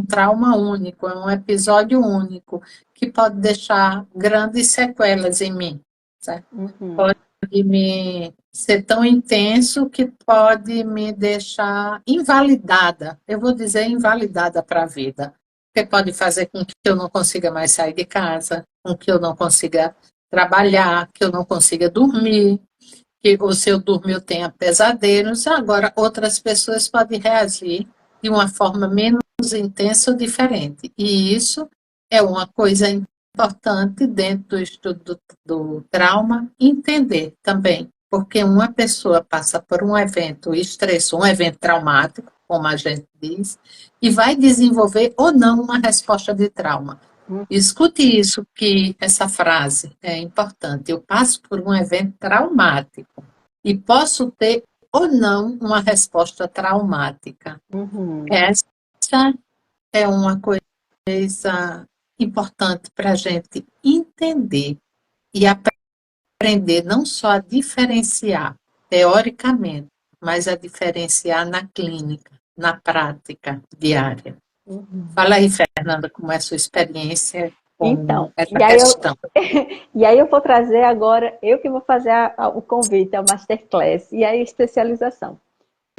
trauma único, é um episódio único que pode deixar grandes sequelas em mim, certo? uhum, Pode me ser tão intenso que pode me deixar invalidada. Eu vou dizer invalidada para a vida. Porque pode fazer com que eu não consiga mais sair de casa, com que eu não consiga trabalhar, que eu não consiga dormir, que ou se eu dormir eu tenha pesadelos. Agora, outras pessoas podem reagir de uma forma menos intensa ou diferente. E isso é uma coisa importante dentro do estudo do trauma, entender também, porque uma pessoa passa por um evento estresse, um evento traumático, como a gente diz, e vai desenvolver ou não uma resposta de trauma. Escute isso, que essa frase é importante. Eu passo por um evento traumático e posso ter ou não uma resposta traumática. uhum. Essa é uma coisa importante para a gente entender e aprender não só a diferenciar teoricamente, mas a diferenciar na clínica, na prática diária. Fala aí, Fernanda, como é a sua experiência com Então, essa questão. e aí eu vou trazer agora, eu que vou fazer o convite ao Masterclass e a especialização.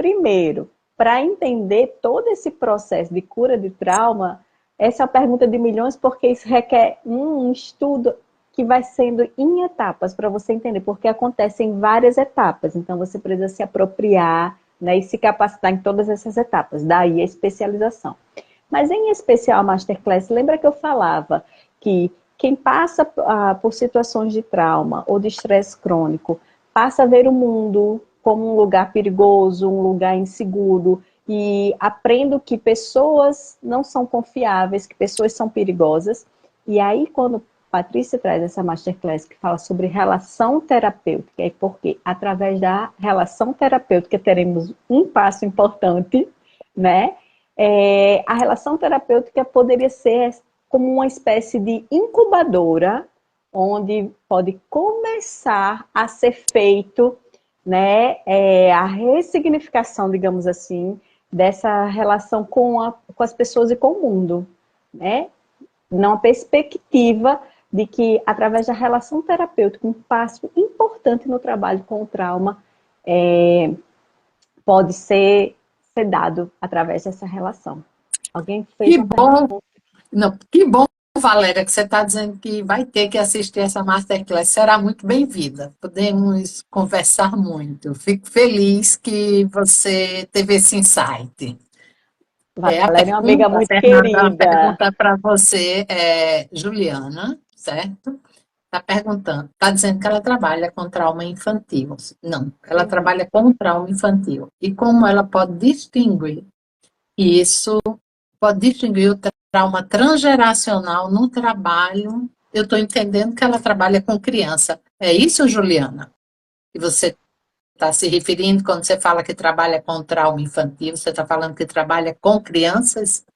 Primeiro, para entender todo esse processo de cura de trauma, essa é a pergunta de milhões, porque isso requer um estudo que vai sendo em etapas, para você entender, porque acontece em várias etapas. Então, você precisa se apropriar, né, e se capacitar em todas essas etapas. Daí a especialização. Mas, em especial, a Masterclass, lembra que eu falava que quem passa por situações de trauma ou de estresse crônico, passa a ver o mundo como um lugar perigoso, um lugar inseguro, e aprendo que pessoas não são confiáveis, que pessoas são perigosas. E aí, quando Patrícia traz essa Masterclass que fala sobre relação terapêutica, é porque através da relação terapêutica teremos um passo importante, né? A relação terapêutica poderia ser como uma espécie de incubadora, onde pode começar a ser feito, né, a ressignificação, digamos assim, dessa relação com as pessoas e com o mundo, né? Numa perspectiva de que, através da relação terapêutica, um passo importante no trabalho com o trauma pode ser dado através dessa relação. Alguém fez Que bom! Não, que bom, Valéria, que você está dizendo que vai ter que assistir essa Masterclass. Será muito bem-vinda. Podemos conversar muito. Fico feliz que você teve esse insight. Valéria é uma amiga muito querida. A pergunta para você é Juliana, certo? Está perguntando, está dizendo que ela trabalha com trauma infantil. Não, ela trabalha com trauma infantil. E como ela pode distinguir isso, pode distinguir o trauma transgeracional no trabalho. Eu estou entendendo que ela trabalha com criança. É isso, Juliana? Que você está se referindo quando você fala que trabalha com trauma infantil? Você está falando que trabalha com crianças?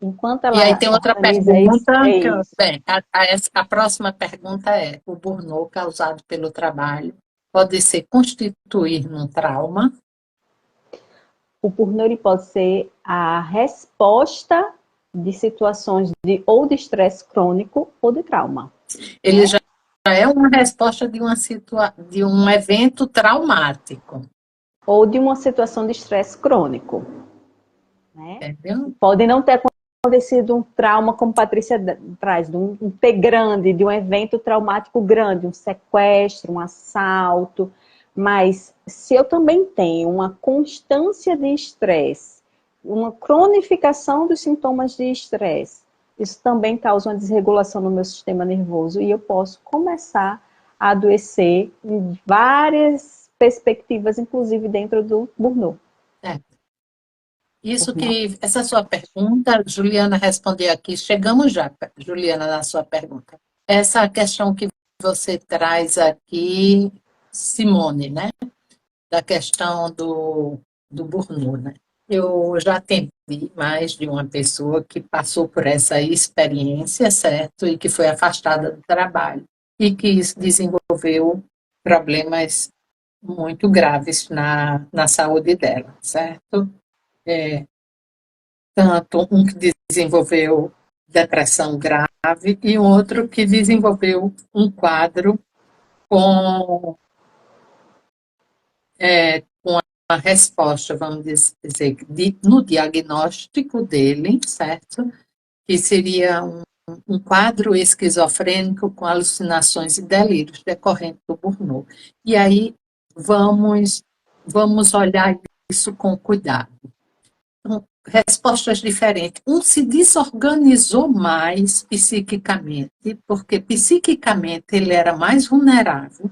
Enquanto ela E aí tem outra organiza isso, pergunta. isso. Bem, a próxima pergunta é: o burnout causado pelo trabalho pode se constituir num trauma? O burnout pode ser a resposta de situações ou de estresse crônico ou de trauma. Ele já é uma resposta de um evento traumático. Ou de uma situação de estresse crônico. Né? Entendeu? Pode não ter acontecido um trauma, como Patrícia traz, de um T grande, de um evento traumático grande, um sequestro, um assalto. Mas se eu também tenho uma constância de estresse, uma cronificação dos sintomas de estresse, isso também causa uma desregulação no meu sistema nervoso e eu posso começar a adoecer em várias perspectivas, inclusive dentro do burnout. Isso que, essa sua pergunta, Juliana respondeu aqui, chegamos já, Juliana, na sua pergunta. Essa questão que você traz aqui, Simone, né? Da questão do burnout, né? Eu já atendi mais de uma pessoa que passou por essa experiência, certo? E que foi afastada do trabalho. E que desenvolveu problemas muito graves na saúde dela, certo? Tanto um que desenvolveu depressão grave e um outro que desenvolveu um quadro com, com a resposta, vamos dizer, no diagnóstico dele, certo? Que seria um quadro esquizofrênico com alucinações e delírios decorrentes do burnout. E aí vamos olhar isso com cuidado. Respostas diferentes. Um se desorganizou mais psiquicamente, porque psiquicamente ele era mais vulnerável,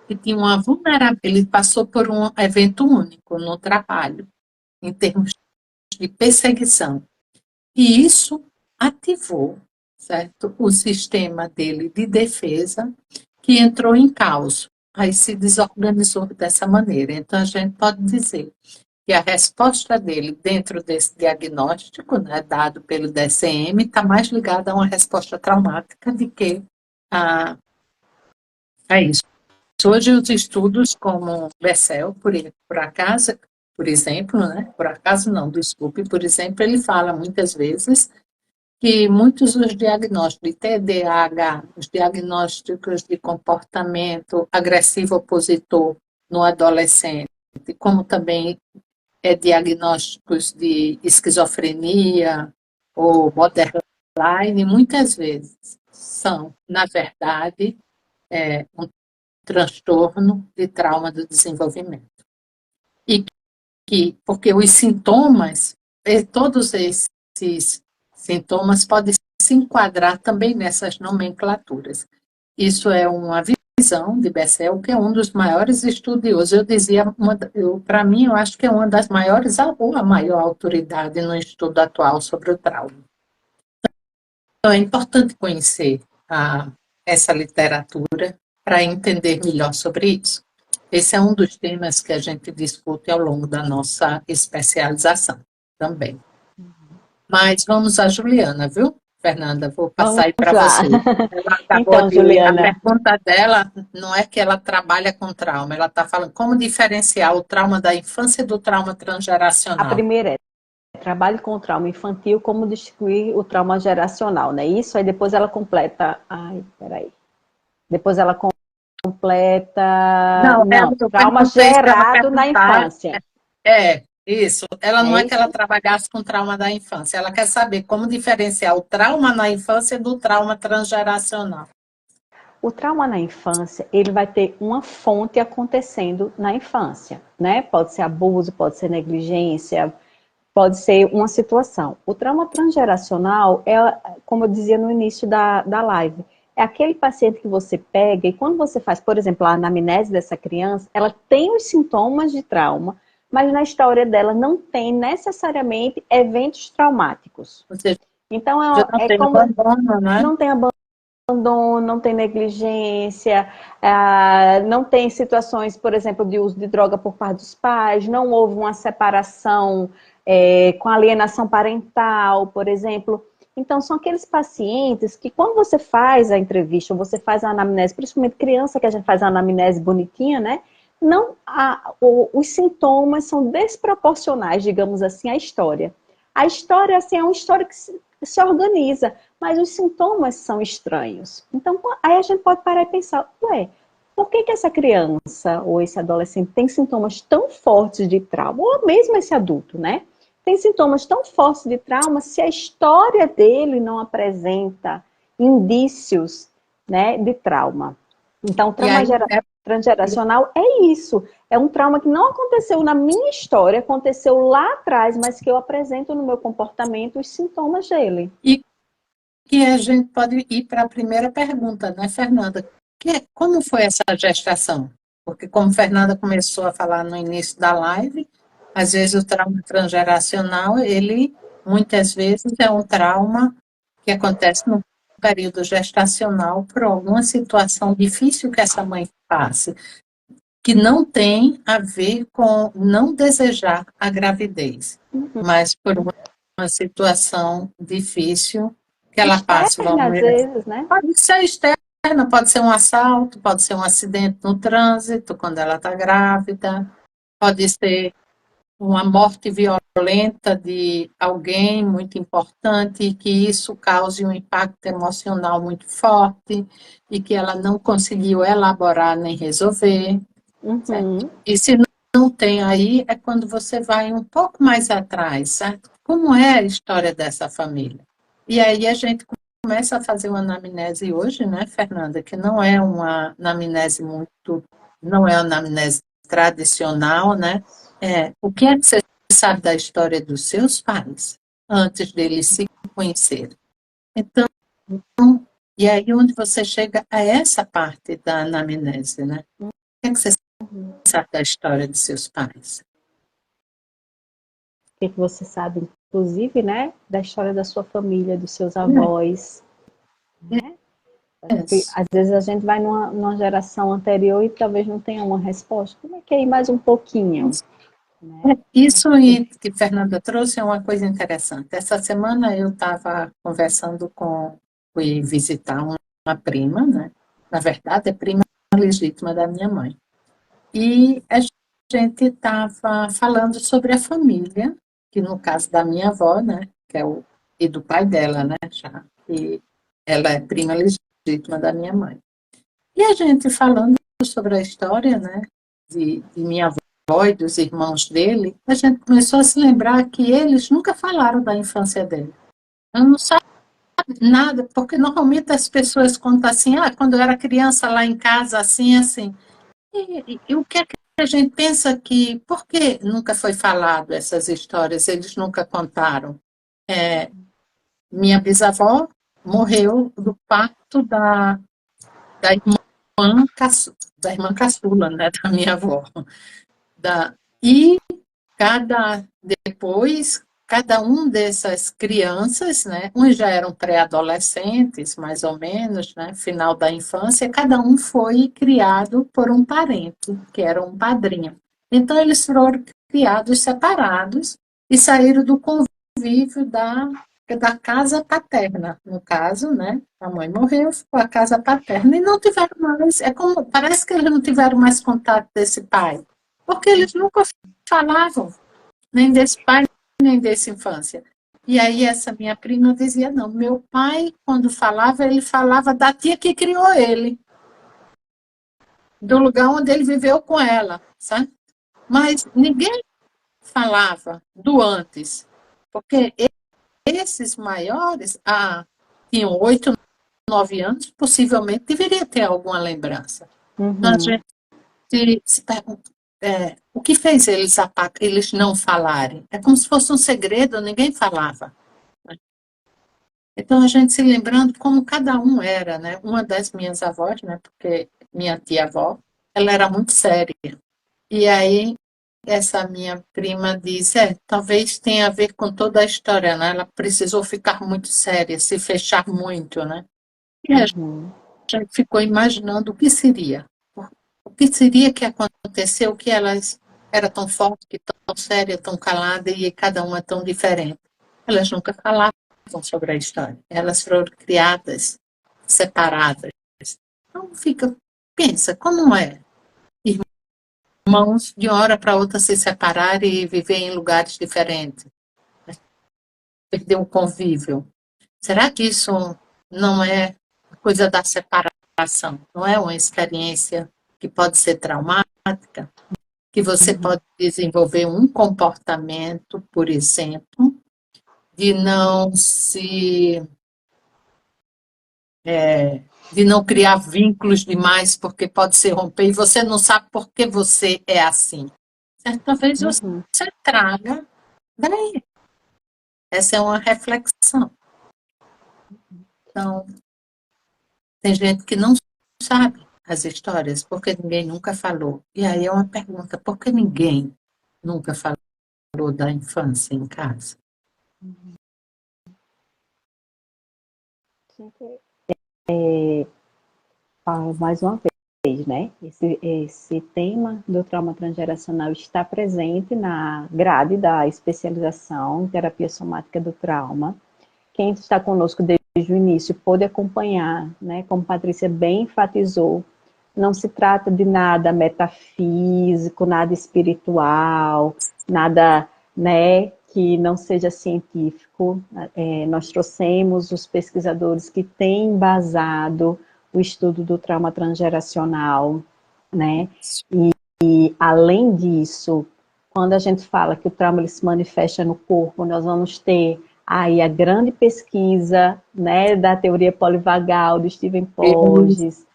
e tinha uma vulnerabilidade, ele passou por um evento único no trabalho, em termos de perseguição. E isso ativou, certo, o sistema dele de defesa, que entrou em caos. Aí se desorganizou dessa maneira. Então, a gente pode dizer que a resposta dele dentro desse diagnóstico, né, dado pelo DSM, está mais ligada a uma resposta traumática do que a isso. Hoje os estudos como Bessel, por acaso, por exemplo, né, por acaso não, desculpe, por exemplo, ele fala muitas vezes que muitos dos diagnósticos de TDAH, os diagnósticos de comportamento agressivo opositor no adolescente, como também diagnósticos de esquizofrenia ou borderline, muitas vezes são, na verdade, um transtorno de trauma do desenvolvimento. E porque os sintomas, todos esses sintomas podem se enquadrar também nessas nomenclaturas. Isso é uma visão de Bessel, que é um dos maiores estudiosos. Eu dizia, para mim, eu acho que é uma das maiores, ou a maior autoridade no estudo atual sobre o trauma. Então, é importante conhecer essa literatura para entender melhor sobre isso. Esse é um dos temas que a gente discute ao longo da nossa especialização também. Mas vamos a Juliana, viu, Fernanda? Vou passar aí para você. Ela acabou Então, Juliana. A pergunta dela não é que ela trabalha com trauma, ela está falando como diferenciar o trauma da infância do trauma transgeracional. A primeira é trabalho com o trauma infantil, como distinguir o trauma geracional, né? Isso, aí depois ela completa. Ai, peraí. Depois ela completa. Não, trauma gerado na infância. Isso. Ela não é que ela trabalhasse com trauma da infância, ela quer saber como diferenciar o trauma na infância do trauma transgeracional. O trauma na infância, ele vai ter uma fonte acontecendo na infância, né? Pode ser abuso, pode ser negligência, pode ser uma situação. O trauma transgeracional é, como eu dizia no início da live, é aquele paciente que você pega e quando você faz, por exemplo, a anamnese dessa criança, ela tem os sintomas de trauma, mas na história dela não tem necessariamente eventos traumáticos. Ou seja, então não tem abandono, não tem negligência, não tem situações, por exemplo, de uso de droga por parte dos pais, não houve uma separação com alienação parental, por exemplo. Então, são aqueles pacientes que quando você faz a entrevista, ou você faz a anamnese, principalmente criança que a gente faz a anamnese bonitinha, né? Não, os sintomas são desproporcionais, digamos assim, à história. A história, assim, é uma história que se organiza, mas os sintomas são estranhos. Então, aí a gente pode parar e pensar, por que essa criança ou esse adolescente tem sintomas tão fortes de trauma, ou mesmo esse adulto, né? Tem sintomas tão fortes de trauma se a história dele não apresenta indícios, né, de trauma. Então, o trauma transgeracional é isso. É um trauma que não aconteceu na minha história, aconteceu lá atrás, mas que eu apresento no meu comportamento os sintomas dele. E que a gente pode ir para a primeira pergunta, né, Fernanda? Como foi essa gestação? Porque como Fernanda começou a falar no início da live, às vezes o trauma transgeracional, ele muitas vezes é um trauma que acontece no período gestacional por alguma situação difícil que essa mãe passe, que não tem a ver com não desejar a gravidez, mas por uma situação difícil que ela passe. Às vezes, né? Pode ser externa, pode ser um assalto, pode ser um acidente no trânsito, quando ela está grávida, pode ser uma morte violenta de alguém muito importante e que isso cause um impacto emocional muito forte e que ela não conseguiu elaborar nem resolver. Certo? E se não tem aí, é quando você vai um pouco mais atrás, certo? Como é a história dessa família? E aí a gente começa a fazer uma anamnese hoje, né, Fernanda, que não é uma anamnese não é uma anamnese tradicional, né? O que é que você sabe da história dos seus pais antes deles se conhecerem? Então, e aí onde você chega a essa parte da anamnese, né? O que é que você sabe da história de seus pais? O que você sabe, inclusive, né, da história da sua família, dos seus avós, né? Às vezes a gente vai numa geração anterior e talvez não tenha uma resposta. Como é que é ir mais um pouquinho? Né? Isso aí que Fernanda trouxe é uma coisa interessante. Essa semana eu estava conversando fui visitar uma prima, né? Na verdade, é prima legítima da minha mãe. E a gente estava falando sobre a família, que no caso da minha avó, né? Que é e do pai dela, né, já. E ela é prima legítima da minha mãe. E a gente falando sobre a história, né, de minha avó e dos irmãos dele, a gente começou a se lembrar que eles nunca falaram da infância dele. Eu não sabe nada, porque normalmente as pessoas contam assim, quando eu era criança lá em casa, assim, assim. E o que é que a gente pensa que, por que nunca foi falado essas histórias, eles nunca contaram? Minha bisavó morreu do parto da da irmã caçula, né, da minha avó. E depois, cada um dessas crianças, né, uns já eram pré-adolescentes, mais ou menos, né, final da infância, cada um foi criado por um parente, que era um padrinho. Então, eles foram criados separados e saíram do convívio da casa paterna, no caso, né? A mãe morreu, ficou a casa paterna e não tiveram mais, parece que eles não tiveram mais contato desse pai, porque eles nunca falavam, nem desse pai, nem dessa infância. E aí essa minha prima dizia, não, meu pai, quando falava, ele falava da tia que criou ele, do lugar onde ele viveu com ela, sabe? Mas ninguém falava do antes, porque esses maiores, tinham 8, 9 anos, possivelmente deveria ter alguma lembrança. Então, a gente se pergunta, o que fez eles não falarem? É como se fosse um segredo, ninguém falava. Então, a gente se lembrando como cada um era, né? Uma das minhas avós, né? Porque minha tia-avó, ela era muito séria. E aí, essa minha prima diz, talvez tenha a ver com toda a história, né? Ela precisou ficar muito séria, se fechar muito, né? E a gente ficou imaginando o que seria. O que seria que aconteceu, que elas eram tão fortes, que tão séria, tão calada, e cada uma tão diferente. Elas nunca falavam sobre a história. Elas foram criadas separadas. Então pensa, como é? Irmãos de uma hora para outra se separar e viver em lugares diferentes. Perder o convívio. Será que isso não é coisa da separação? Não é uma experiência que pode ser traumática? Que você pode desenvolver um comportamento, por exemplo, de não se de não criar vínculos demais, porque pode se romper e você não sabe por que você é assim. Talvez você traga daí. Essa é uma reflexão. Então, tem gente que não sabe as histórias, porque ninguém nunca falou. E aí é uma pergunta, por que ninguém nunca falou da infância em casa? Falo mais uma vez, né? Esse tema do trauma transgeracional está presente na grade da especialização em terapia somática do trauma. Quem está conosco desde o início pôde acompanhar, né? Como Patrícia bem enfatizou, não se trata de nada metafísico, nada espiritual, nada, né, que não seja científico. Nós trouxemos os pesquisadores que têm embasado o estudo do trauma transgeracional, né? E além disso, quando a gente fala que o trauma ele se manifesta no corpo, nós vamos ter aí a grande pesquisa, né, da teoria polivagal do Steven Porges,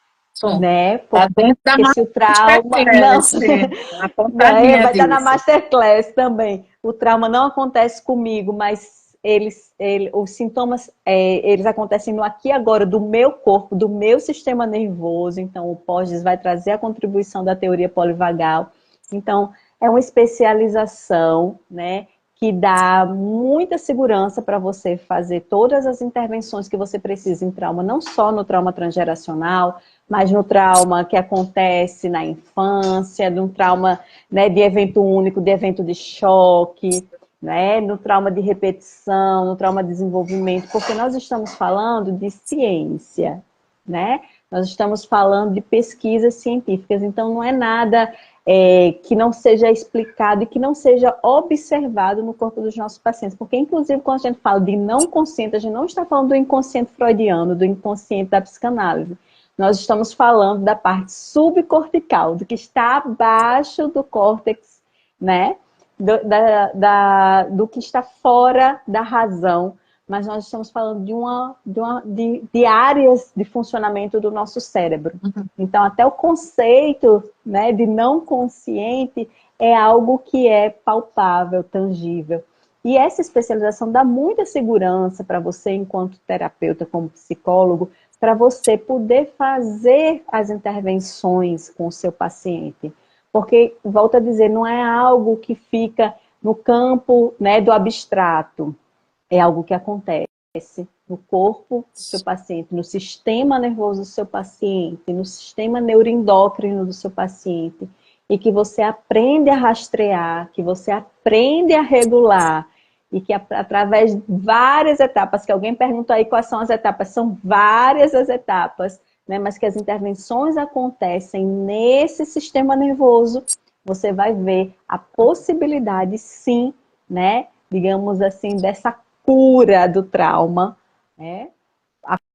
né? Porque se o trauma vai estar na Masterclass também. O trauma não acontece comigo, mas os sintomas eles acontecem no aqui e agora do meu corpo, do meu sistema nervoso. Então o Porges vai trazer a contribuição da teoria polivagal. Então é uma especialização, né, que dá muita segurança para você fazer todas as intervenções que você precisa em trauma, não só no trauma transgeracional, mas no trauma que acontece na infância, no trauma, né, de evento único, de evento de choque, né, no trauma de repetição, no trauma de desenvolvimento, porque nós estamos falando de ciência, né? Nós estamos falando de pesquisas científicas, então não é nada que não seja explicado e que não seja observado no corpo dos nossos pacientes, porque inclusive quando a gente fala de não consciente, a gente não está falando do inconsciente freudiano, do inconsciente da psicanálise, nós estamos falando da parte subcortical, do que está abaixo do córtex, né? Do que está fora da razão, mas nós estamos falando de áreas de funcionamento do nosso cérebro. Então, até o conceito, né, de não consciente é algo que é palpável, tangível. E essa especialização dá muita segurança para você, enquanto terapeuta, como psicólogo, para você poder fazer as intervenções com o seu paciente. Porque, volto a dizer, não é algo que fica no campo, né, do abstrato. É algo que acontece no corpo do seu paciente, no sistema nervoso do seu paciente, no sistema neuroendócrino do seu paciente, e que você aprende a rastrear, que você aprende a regular, e que através de várias etapas, que alguém perguntou aí quais são as etapas, são várias as etapas, né, mas que as intervenções acontecem nesse sistema nervoso, você vai ver a possibilidade, sim, né, digamos assim, dessa cura do trauma, né,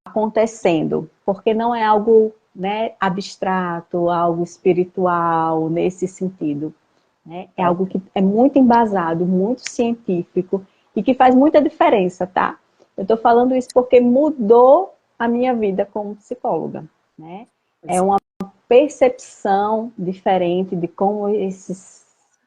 acontecendo, porque não é algo, né, abstrato, algo espiritual nesse sentido, né? É algo que é muito embasado, muito científico e que faz muita diferença, tá? Eu estou falando isso porque mudou a minha vida como psicóloga, né? É uma percepção diferente de como esses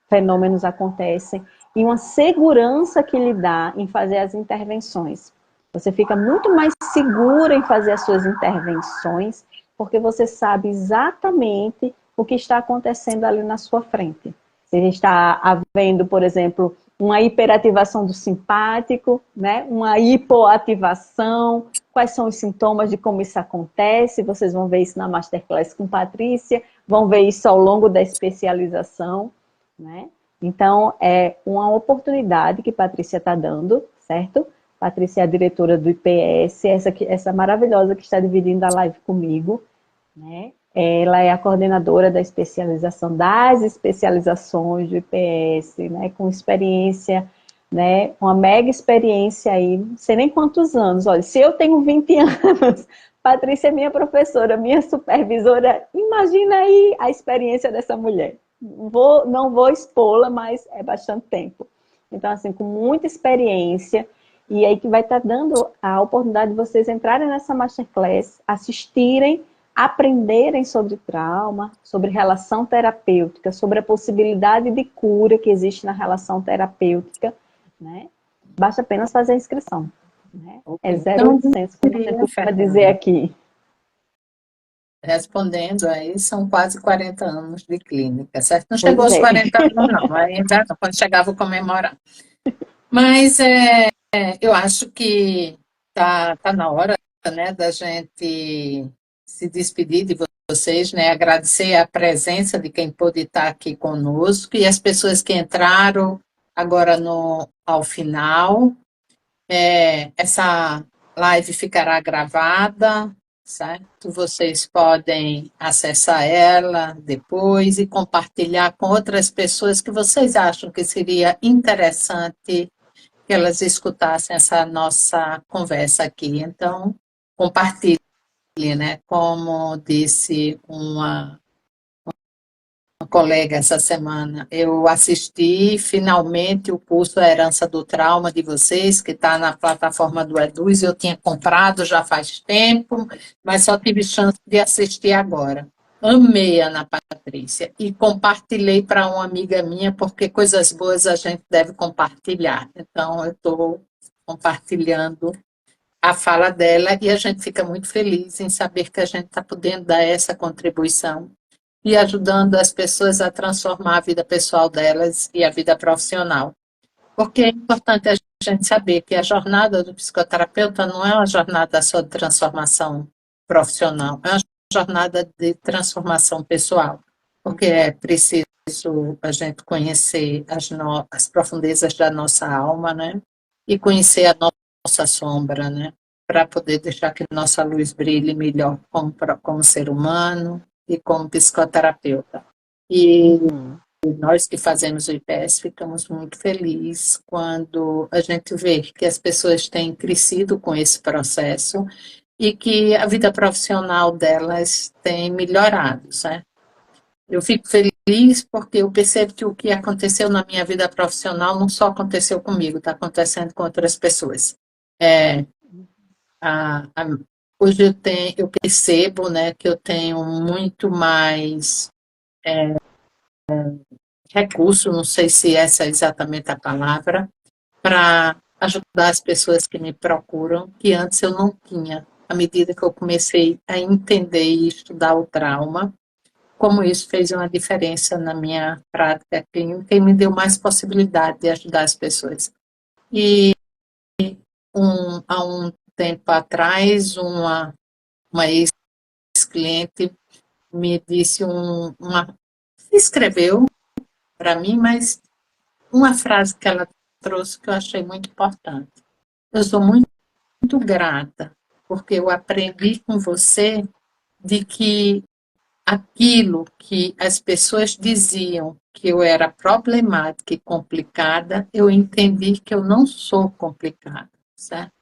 fenômenos acontecem e uma segurança que lhe dá em fazer as intervenções. Você fica muito mais segura em fazer as suas intervenções, porque você sabe exatamente o que está acontecendo ali na sua frente. Se está havendo, por exemplo, uma hiperativação do simpático, né? Uma hipoativação, quais são os sintomas de como isso acontece, vocês vão ver isso na Masterclass com Patrícia, vão ver isso ao longo da especialização, né? Então, é uma oportunidade que Patrícia está dando, certo? Patrícia é a diretora do IPS, essa maravilhosa que está dividindo a live comigo, né? Ela é a coordenadora da especialização, das especializações do IPS, né? Com experiência, né? Uma mega experiência aí, não sei nem quantos anos. Olha, se eu tenho 20 anos, Patrícia é minha professora, minha supervisora, imagina aí a experiência dessa mulher. Não vou expô-la, mas é bastante tempo. Então, assim, com muita experiência, e aí que vai estar dando a oportunidade de vocês entrarem nessa Masterclass, assistirem, aprenderem sobre trauma, sobre relação terapêutica, sobre a possibilidade de cura que existe na relação terapêutica, né? Basta apenas fazer a inscrição, né? É 0800, como a gente costuma dizer aqui. Respondendo aí, são quase 40 anos de clínica, certo? Não chegou aos 40 anos, não, ainda não, quando chegava vou comemorar. Mas eu acho que tá na hora, né, da gente se despedir de vocês, né, agradecer a presença de quem pôde estar aqui conosco e as pessoas que entraram agora ao final. Essa live ficará gravada, certo? Vocês podem acessar ela depois e compartilhar com outras pessoas que vocês acham que seria interessante que elas escutassem essa nossa conversa aqui. Então, compartilhe, né? Como disse uma colega essa semana, eu assisti finalmente o curso A Herança do Trauma de vocês, que está na plataforma do Eduz, eu tinha comprado já faz tempo, mas só tive chance de assistir agora. Amei, Ana Patrícia, e compartilhei para uma amiga minha, porque coisas boas a gente deve compartilhar. Então, eu estou compartilhando a fala dela e a gente fica muito feliz em saber que a gente está podendo dar essa contribuição e ajudando as pessoas a transformar a vida pessoal delas e a vida profissional. Porque é importante a gente saber que a jornada do psicoterapeuta não é uma jornada só de transformação profissional, é uma jornada de transformação pessoal, porque é preciso a gente conhecer as profundezas da nossa alma, né? E conhecer a nossa sombra, né? para poder deixar que nossa luz brilhe melhor como ser humano e como psicoterapeuta. E nós que fazemos o IPS ficamos muito felizes quando a gente vê que as pessoas têm crescido com esse processo e que a vida profissional delas tem melhorado, certo? Eu fico feliz porque eu percebo que o que aconteceu na minha vida profissional não só aconteceu comigo, está acontecendo com outras pessoas. É, a, a, hoje eu percebo, né, que eu tenho muito mais recurso, não sei se essa é exatamente a palavra, para ajudar as pessoas que me procuram, que antes eu não tinha. À medida que eu comecei a entender e estudar o trauma, como isso fez uma diferença na minha prática clínica e me deu mais possibilidade de ajudar as pessoas. E há um tempo atrás, uma ex-cliente me disse escreveu para mim, mas uma frase que ela trouxe que eu achei muito importante. Eu sou muito grata, porque eu aprendi com você de que aquilo que as pessoas diziam que eu era problemática e complicada, eu entendi que eu não sou complicada, certo?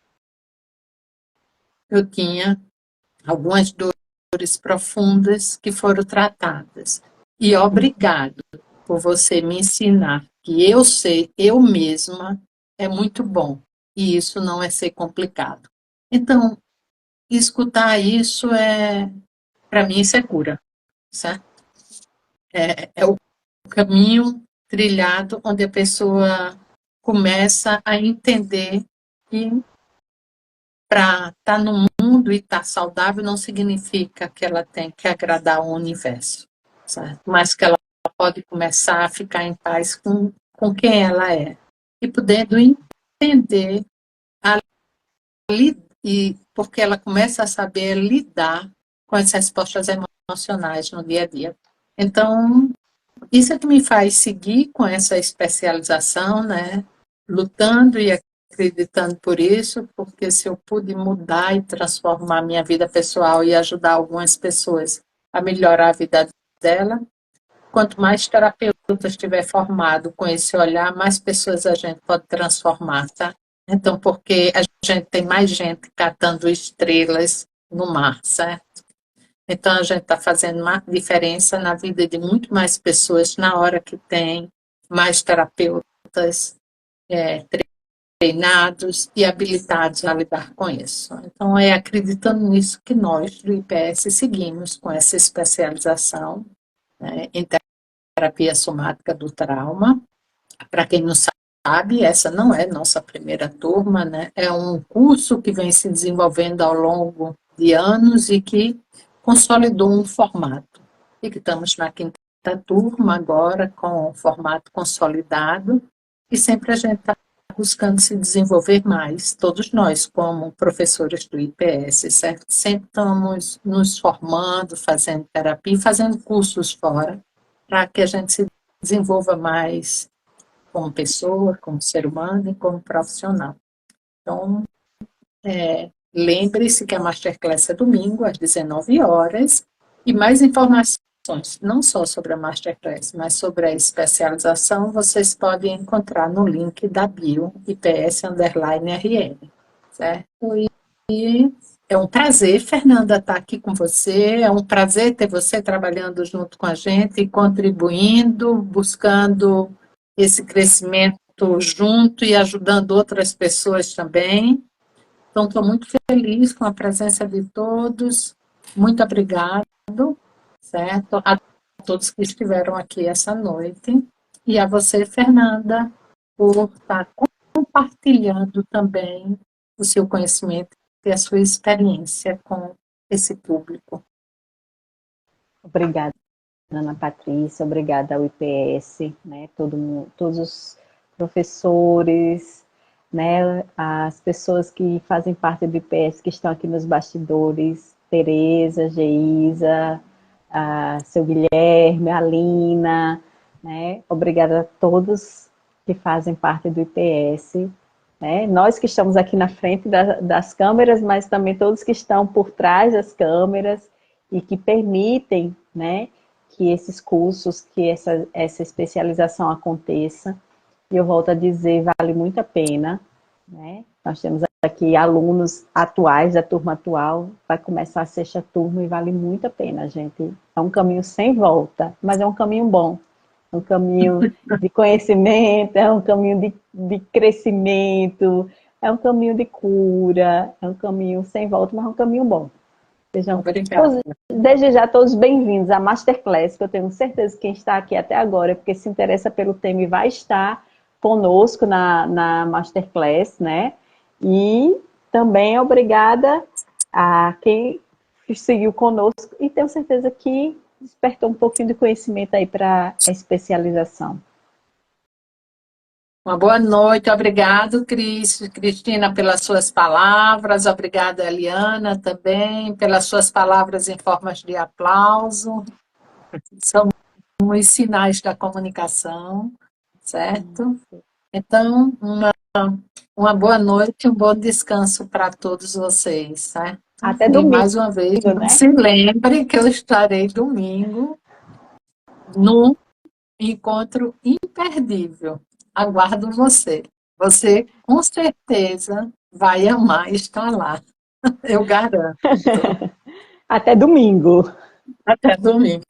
Eu tinha algumas dores profundas que foram tratadas. E obrigado por você me ensinar que eu sei, eu mesma, é muito bom. E isso não é ser complicado. Então, escutar isso para mim, isso é cura, certo? É o caminho trilhado onde a pessoa começa a entender que para estar no mundo e estar saudável não significa que ela tem que agradar o universo, certo? Mas que ela pode começar a ficar em paz com quem ela é e podendo entender e porque ela começa a saber lidar com as respostas emocionais no dia a dia. Então, isso é que me faz seguir com essa especialização, né? Lutando e acreditando por isso, porque se eu pude mudar e transformar minha vida pessoal e ajudar algumas pessoas a melhorar a vida dela, quanto mais terapeuta estiver formado com esse olhar, mais pessoas a gente pode transformar, tá? Então, porque a gente tem mais gente catando estrelas no mar, certo? Então, a gente está fazendo uma diferença na vida de muito mais pessoas na hora que tem mais terapeutas treinados e habilitados a lidar com isso. Então, é acreditando nisso que nós, do IPS, seguimos com essa especialização, né, em terapia somática do trauma. Para quem não sabe, essa não é nossa primeira turma, né? É um curso que vem se desenvolvendo ao longo de anos e que consolidou um formato. E que estamos na quinta turma agora, com o formato consolidado, e sempre a gente está buscando se desenvolver mais, todos nós, como professores do IPS, certo? Sempre estamos nos formando, fazendo terapia, fazendo cursos fora, para que a gente se desenvolva mais como pessoa, como ser humano e como profissional. Então, lembre-se que a Masterclass é domingo, às 19 horas, e mais informações, não só sobre a Masterclass, mas sobre a especialização, vocês podem encontrar no link da bio, IPS_RN, certo? E é um prazer, Fernanda, estar aqui com você, é um prazer ter você trabalhando junto com a gente, contribuindo, buscando esse crescimento junto e ajudando outras pessoas também. Então, estou muito feliz com a presença de todos. Muito obrigado, certo? A todos que estiveram aqui essa noite. E a você, Fernanda, por estar compartilhando também o seu conhecimento e a sua experiência com esse público. Obrigada, Ana Patrícia, obrigada ao IPS, né, todos os professores, né, as pessoas que fazem parte do IPS, que estão aqui nos bastidores, Tereza, Geisa, seu Guilherme, a Lina, né, obrigada a todos que fazem parte do IPS, né? Nós que estamos aqui na frente das câmeras, mas também todos que estão por trás das câmeras e que permitem, né, que esses cursos, que essa especialização aconteça. E eu volto a dizer, vale muito a pena, né? Nós temos aqui alunos atuais, da turma atual, vai começar a sexta turma e vale muito a pena, gente. É um caminho sem volta, mas é um caminho bom. É um caminho de conhecimento, é um caminho de crescimento, é um caminho de cura, é um caminho sem volta, mas é um caminho bom. Sejam todos, desde já todos bem-vindos à Masterclass, que eu tenho certeza que quem está aqui até agora, porque se interessa pelo tema e vai estar conosco na Masterclass, né? E também obrigada a quem seguiu conosco e tenho certeza que despertou um pouquinho de conhecimento aí para a especialização. Uma boa noite, obrigado, Cristina, pelas suas palavras, obrigada, Eliana, também, pelas suas palavras em formas de aplauso. São os sinais da comunicação, certo? Então, uma boa noite e um bom descanso para todos vocês, certo? Até E domingo, mais uma vez, né? se lembre que eu estarei domingo num encontro imperdível. Aguardo você. Você, com certeza, vai amar estar lá. Eu garanto. Até domingo. Até domingo.